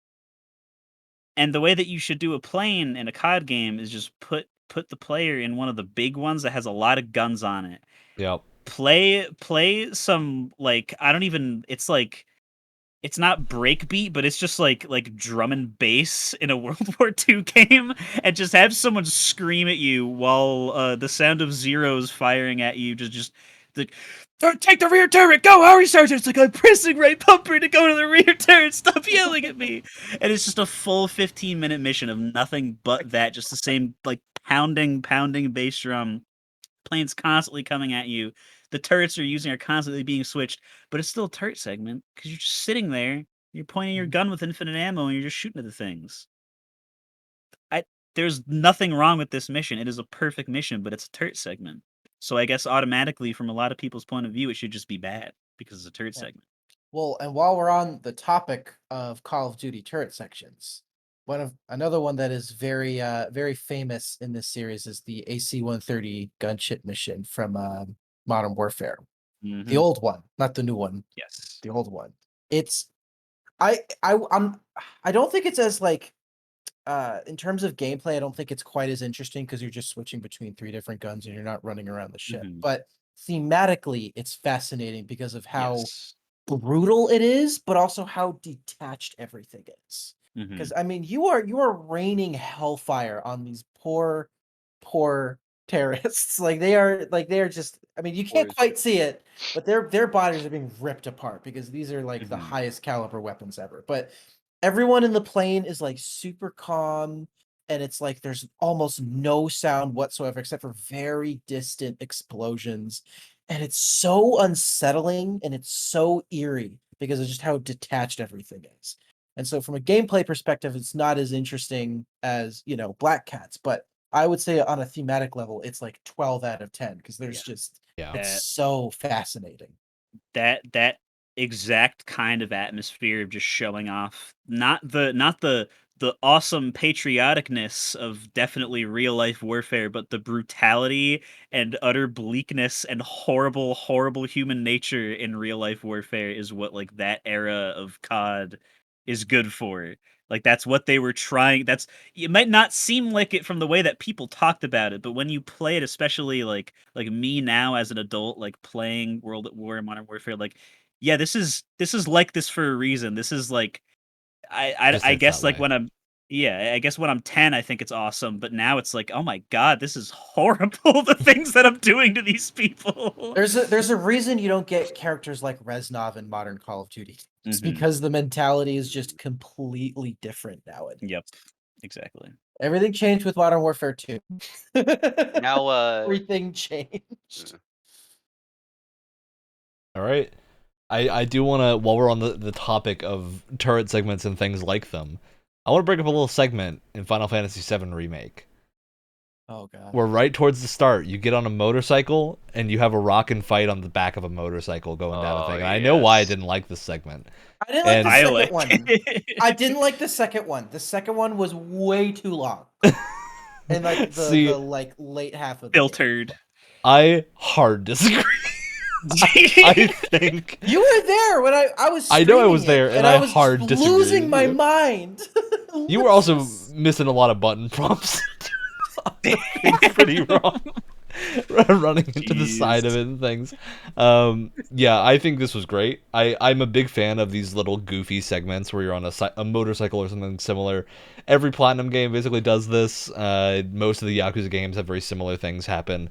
And the way that you should do a plane in a COD game is just put the player in one of the big ones that has a lot of guns on it. Yep. Play some, like, I don't even. It's like, it's not breakbeat, but it's just like drum and bass in a World War II game, and just have someone scream at you while the sound of zeros firing at you just like, take the rear turret, go, Harry Sergeant. It's like, I'm pressing right bumper to go to the rear turret. Stop yelling at me. And it's just a full 15-minute mission of nothing but that, just the same like pounding bass drum. Planes constantly coming at you. The turrets you're using are constantly being switched, but it's still a turret segment because you're just sitting there. You're pointing your gun with infinite ammo and you're just shooting at the things. There's nothing wrong with this mission. It is a perfect mission, but it's a turret segment. So I guess automatically, from a lot of people's point of view, it should just be bad because it's a turret segment. Well, and while we're on the topic of Call of Duty turret sections, another one that is very famous in this series is the AC-130 gunship mission from Modern Warfare. Mm-hmm. The old one, not the new one. Yes. The old one. It's I don't think it's as like in terms of gameplay, I don't think it's quite as interesting because you're just switching between three different guns and you're not running around the ship. Mhm. But thematically, it's fascinating because of how Yes. brutal it is, but also how detached everything is. Mhm. Because I mean, you are raining hellfire on these poor terrorists. They are just. I mean, you can't Boys. quite see it, but their bodies are being ripped apart because these are like the Mhm. highest caliber weapons ever. But everyone in the plane is like super calm, and it's like there's almost no sound whatsoever except for very distant explosions. And it's so unsettling and it's so eerie because of just how detached everything is. And so from a gameplay perspective, it's not as interesting as, Black Cats, but I would say on a thematic level, it's like 12 out of 10 because there's just Yeah. it's so fascinating. That exact kind of atmosphere of just showing off not the awesome patrioticness of definitely real life warfare, but the brutality and utter bleakness and horrible human nature in real life warfare is what, like, that era of COD is good for. Like, that's what they were trying. That's It might not seem like it from the way that people talked about it, but when you play it, especially like me now as an adult, like playing World at War and Modern Warfare, like, yeah, this is like this for a reason. This is like, Just I hits guess, that like, way. I guess when I'm 10, I think it's awesome, but now it's like, oh my god, this is horrible. The things that I'm doing to these people. There's a reason you don't get characters like Reznov in modern Call of Duty. It's Mhm. because the mentality is just completely different nowadays. Yep, exactly. Everything changed with Modern Warfare 2. Now, Everything changed. All right. I do want to, while we're on the topic of turret segments and things like them, I want to bring up a little segment in Final Fantasy VII Remake. Oh god. Where right towards the start, you get on a motorcycle and you have a rockin' fight on the back of a motorcycle going down a Oh, thing. And I know why I yes. didn't like this segment. I didn't like And- the I second like one. I didn't like the second one. The second one was way too long. And like See, the like late half of the game. Filtered. I hard disagree. I think You were there when I was. I know I was streaming it, there, and I was hard just disagree losing with my you. mind. You were also missing a lot of button prompts. Things pretty wrong. Running into the side of it and things. Yeah, I think this was great. I'm a big fan of these little goofy segments where you're on a motorcycle or something similar. Every Platinum game basically does this. Most of the Yakuza games have very similar things happen.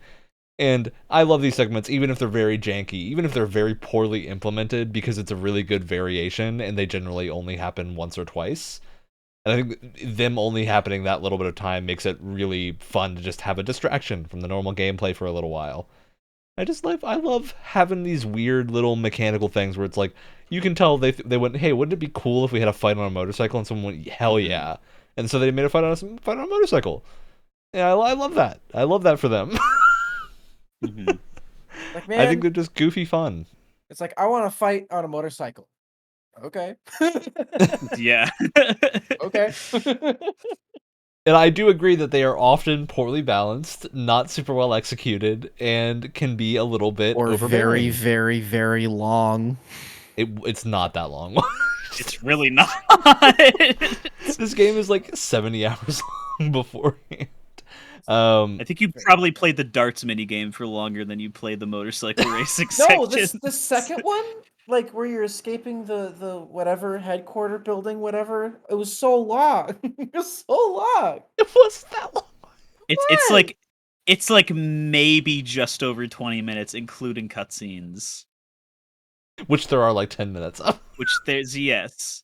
And I love these segments, even if they're very janky, even if they're very poorly implemented, because it's a really good variation, and they generally only happen once or twice. And I think them only happening that little bit of time makes it really fun to just have a distraction from the normal gameplay for a little while. I love having these weird little mechanical things where it's like you can tell they went, hey, wouldn't it be cool if we had a fight on a motorcycle? And someone went, hell yeah, and so they made a fight on a motorcycle. Yeah, I love that. I love that for them. Mhm. Like, I think man, they're just goofy fun. it's like I want to fight on a motorcycle. Okay. Yeah. Okay. And I do agree that they are often poorly balanced, not super well executed, and can be a little bit Or overbearing. very, very, very long. It's not that long. It's really not. This game is like 70 hours long beforehand. I think you probably played the darts minigame for longer than you played the motorcycle racing No, section. the second one, like where you're escaping the whatever headquarter building, whatever. It was so long. It was so long. It wasn't that long. It's like maybe just over 20 minutes, including cutscenes. Which there are like 10 minutes of. Which there's yes.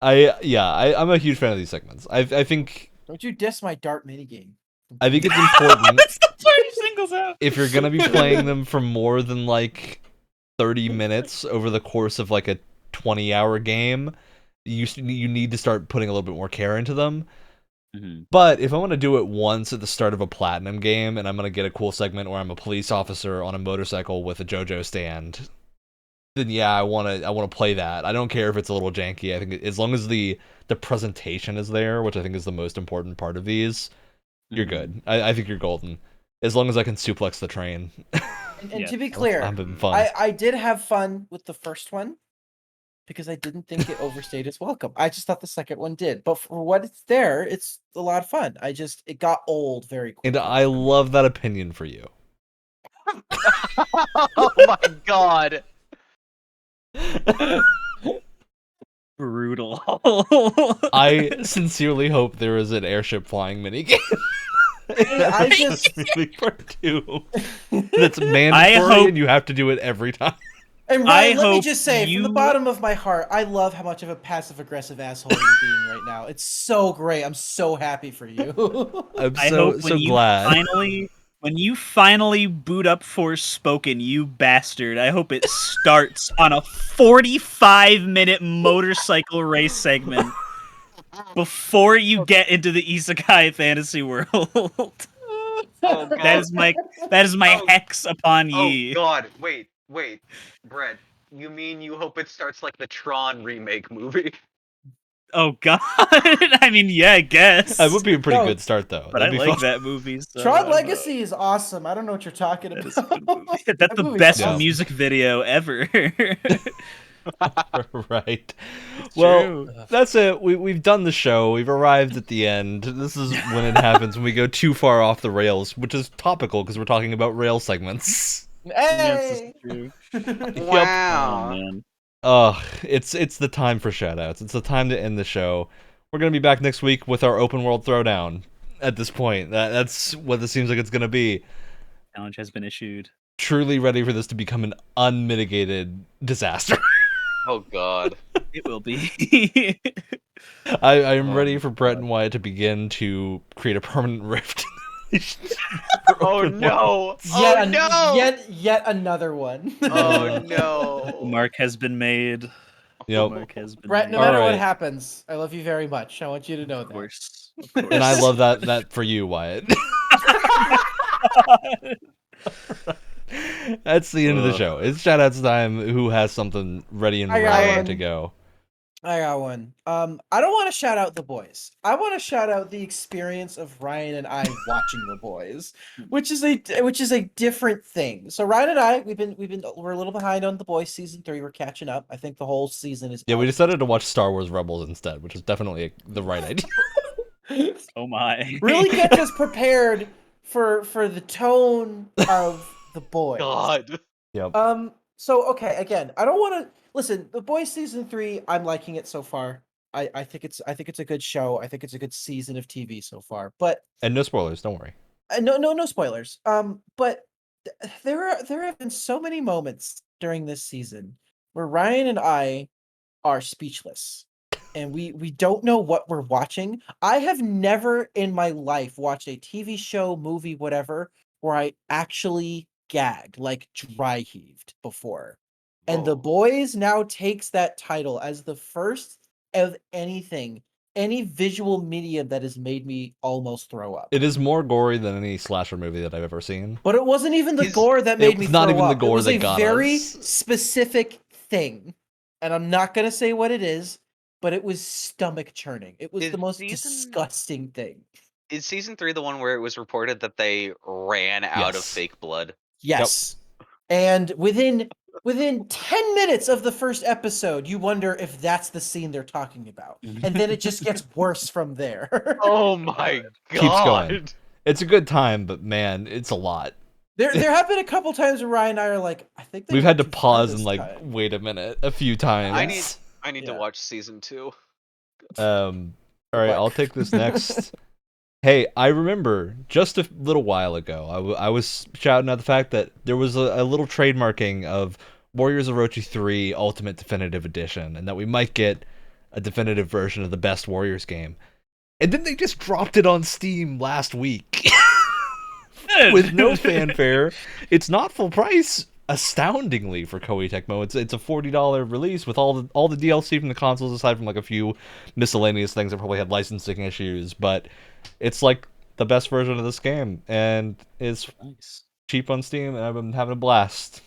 I'm a huge fan of these segments. I think Don't you diss my dart minigame. it's important That's the part he singles out. if you're gonna be playing them for more than like 30 minutes over the course of like a 20-hour game, you need to start putting a little bit more care into them. Mhm. But if I want to do it once at the start of a platinum game, and I'm gonna get a cool segment where I'm a police officer on a motorcycle with a JoJo stand, then yeah, I wanna play that. I don't care if it's a little janky. I think as long as the presentation is there, which I think is the most important part of these, you're Mhm. good. I think you're golden. As long as I can suplex the train. And Yeah. to be clear, I'm having fun. I did have fun with the first one because I didn't think it overstayed its welcome. I just thought the second one did. But for what it's there, it's a lot of fun. It got old very quickly. And I love that opinion for you. Oh my god. Brutal. I sincerely hope there is an airship flying minigame. I just- part 2. That's mandatory hope- and you have to do it every time. And I Ryan, let me hope just say, from the you- bottom of my heart, I love how much of a passive-aggressive asshole you're being right now. It's so great. I'm so happy for you. I'm I so hope when glad. when you finally boot up Forspoken, you bastard, I hope it starts on a 45-minute motorcycle race segment before you get into the isekai fantasy world. Oh god. That is my Oh. hex upon Oh ye. god. Wait. Brett, you mean you hope it starts like the Tron remake movie? Oh god. I mean, yeah, I guess. That would be a pretty No, good start though. But I That'd be like fun. that movie. So I Tron don't know. Legacy is awesome. I don't know what you're talking That about. is a good movie. That's That the movie's best awesome. music video ever. Right. It's Well, true. that's it. We've done the show. We've arrived at the end. This is when it happens when we go too far off the rails, which is topical because we're talking about rail segments. Hey! True. Wow. Oh man. It's the time for shoutouts. It's the time to end the show. We're gonna be back next week with our open world throwdown. At this point, that's what this seems like it's gonna be. Challenge has been issued. Truly ready for this to become an unmitigated disaster. Oh god. It will be. I am Oh ready my for Brett God. and Wyatt to begin to create a permanent rift. Oh no. Yet another one. Oh no. Mark has been made. Yep. Mark has been Brett, no made. matter what Alright. happens, I love you very much. I want you to know Of that. course. Of course. And I love that for you, Wyatt. That's the end of the show. It's shoutouts time. Who has something ready and I got raring one. to go? I got one. I don't want to shout out The Boys. I want to shout out the experience of Ryan and I watching The Boys, which is a different thing. So Ryan and I, we're a little behind on The Boys season 3. We're catching up. I think the whole season is. Yeah, we out. decided to watch Star Wars Rebels instead, which is definitely the right idea. Oh my. Really get us prepared for the tone of The Boys. God. Yep. So okay, again, I don't want to listen. The Boys season 3, I'm liking it so far. I think it's a good show. I think it's a good season of TV so far. But And no spoilers, don't worry. no spoilers. But there have been so many moments during this season where Ryan and I are speechless, and we don't know what we're watching. I have never in my life watched a TV show, movie, whatever, where I actually gagged, like dry heaved before. And the Whoa. boys now takes that title as the first of anything, any visual medium that has made me almost throw up. It is more gory than any slasher movie that I've ever seen. But it wasn't even the His- gore that made me was not throw even the up. gore It was that a got very us. specific thing. And I'm not going to say what it is, but it was stomach churning. It was Is the most season- disgusting thing. Is season 3 the one where it was reported that they ran out of Yes. fake blood? Yes. And within 10 minutes of the first episode, you wonder if that's the scene they're talking about. And then it just gets worse from there. Oh my god! Keeps going. It's a good time, but man, it's a lot. There have been a couple times where Ryan and I are like, I think We've went had to too far pause this and like time. wait a minute a few times. I need to Yeah. watch season 2. All right, luck. I'll take this next. Hey, I remember just a little while ago, I was shouting out the fact that there was a little trademarking of Warriors Orochi 3 Ultimate Definitive Edition, and that we might get a definitive version of the best Warriors game. And then they just dropped it on Steam last week. With no fanfare. It's not full price, astoundingly, for Koei Tecmo. It's a $40 release with all the DLC from the consoles, aside from like a few miscellaneous things that probably had licensing issues. But it's like the best version of this game, and it's Nice. cheap on Steam, and I've been having a blast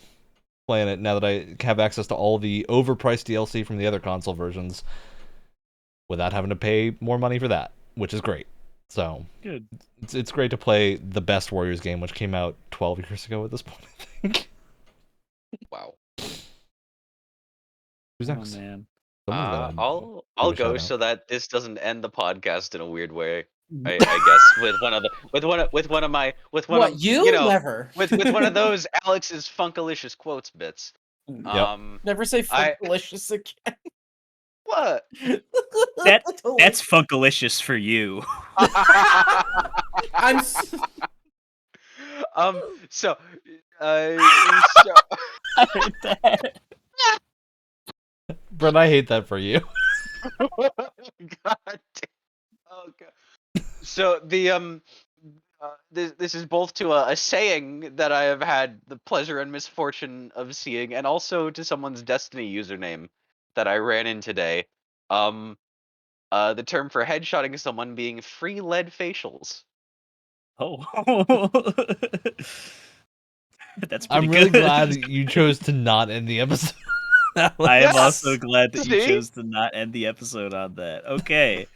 playing it now that I have access to all the overpriced DLC from the other console versions without having to pay more money for that, which is great. So Good. it's great to play the best Warriors game, which came out 12 years ago at this point, I think. Wow. Who's Oh next? man. Someone's gotta I'll give a go shout-out. so that this doesn't end the podcast in a weird way. I guess with one of What, you know, never? with one of those Alex's Funkalicious quotes bits. Yep. Never say I- delicious again. What? That's Funkalicious for you. I'm s- So I heard that. Brett, I hate that for you. God damn. Oh god. So the this is both to a saying that I have had the pleasure and misfortune of seeing, and also to someone's Destiny username that I ran in today. The term for headshotting someone being free lead facials. Oh. That's pretty I'm really good. glad you chose to not end the episode. I am Yes! also glad that you See? chose to not end the episode on that. Okay.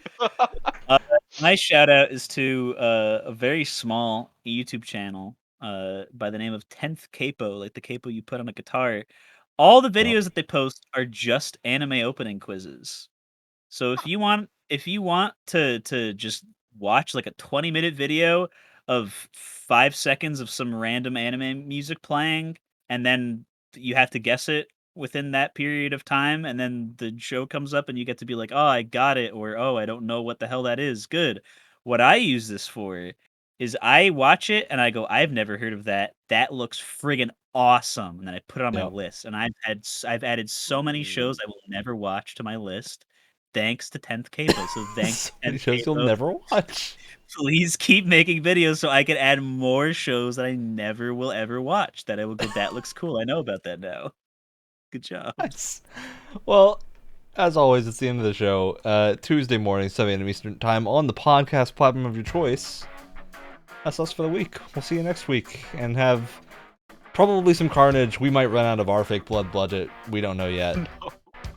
My shout out is to a very small YouTube channel by the name of 10th Capo, like the capo you put on a guitar. All the videos that they post are just anime opening quizzes. So if you want to just watch like a 20-minute video of 5 seconds of some random anime music playing, and then you have to guess it within that period of time, and then the show comes up and you get to be like, oh, I got it, or oh, I don't know what the hell that is. Good. What I use this for is I watch it and I go, I've never heard of that. That looks friggin' awesome. And then I put it on my Yep. list. And I've added so many shows I will never watch to my list. Thanks to 10th Capo. So thanks So to many 10th shows you'll Capo. never watch. Please keep making videos so I can add more shows that I never will ever watch. That I will go, that looks cool. I know about that now. Good job. Nice. Well, as always, it's the end of the show. Tuesday morning, 7 a.m. Eastern Time, on the podcast platform of your choice. That's us for the week. We'll see you next week, and have probably some carnage. We might run out of our fake blood budget. We don't know yet.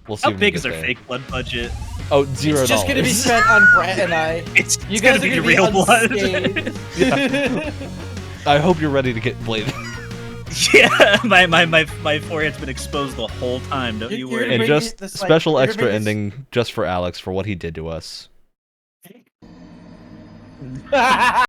We'll see. How when we big get is our there. fake blood budget? Oh, $0. It's just going to be spent on Brett and I. It's You gonna guys be are the going to be real blood. unscathed. I hope you're ready to get bladed. Yeah, my forehead's been exposed the whole time. Don't you You're worry. gonna And bring just this, like, special you're gonna extra bring this- ending just for Alex for what he did to us.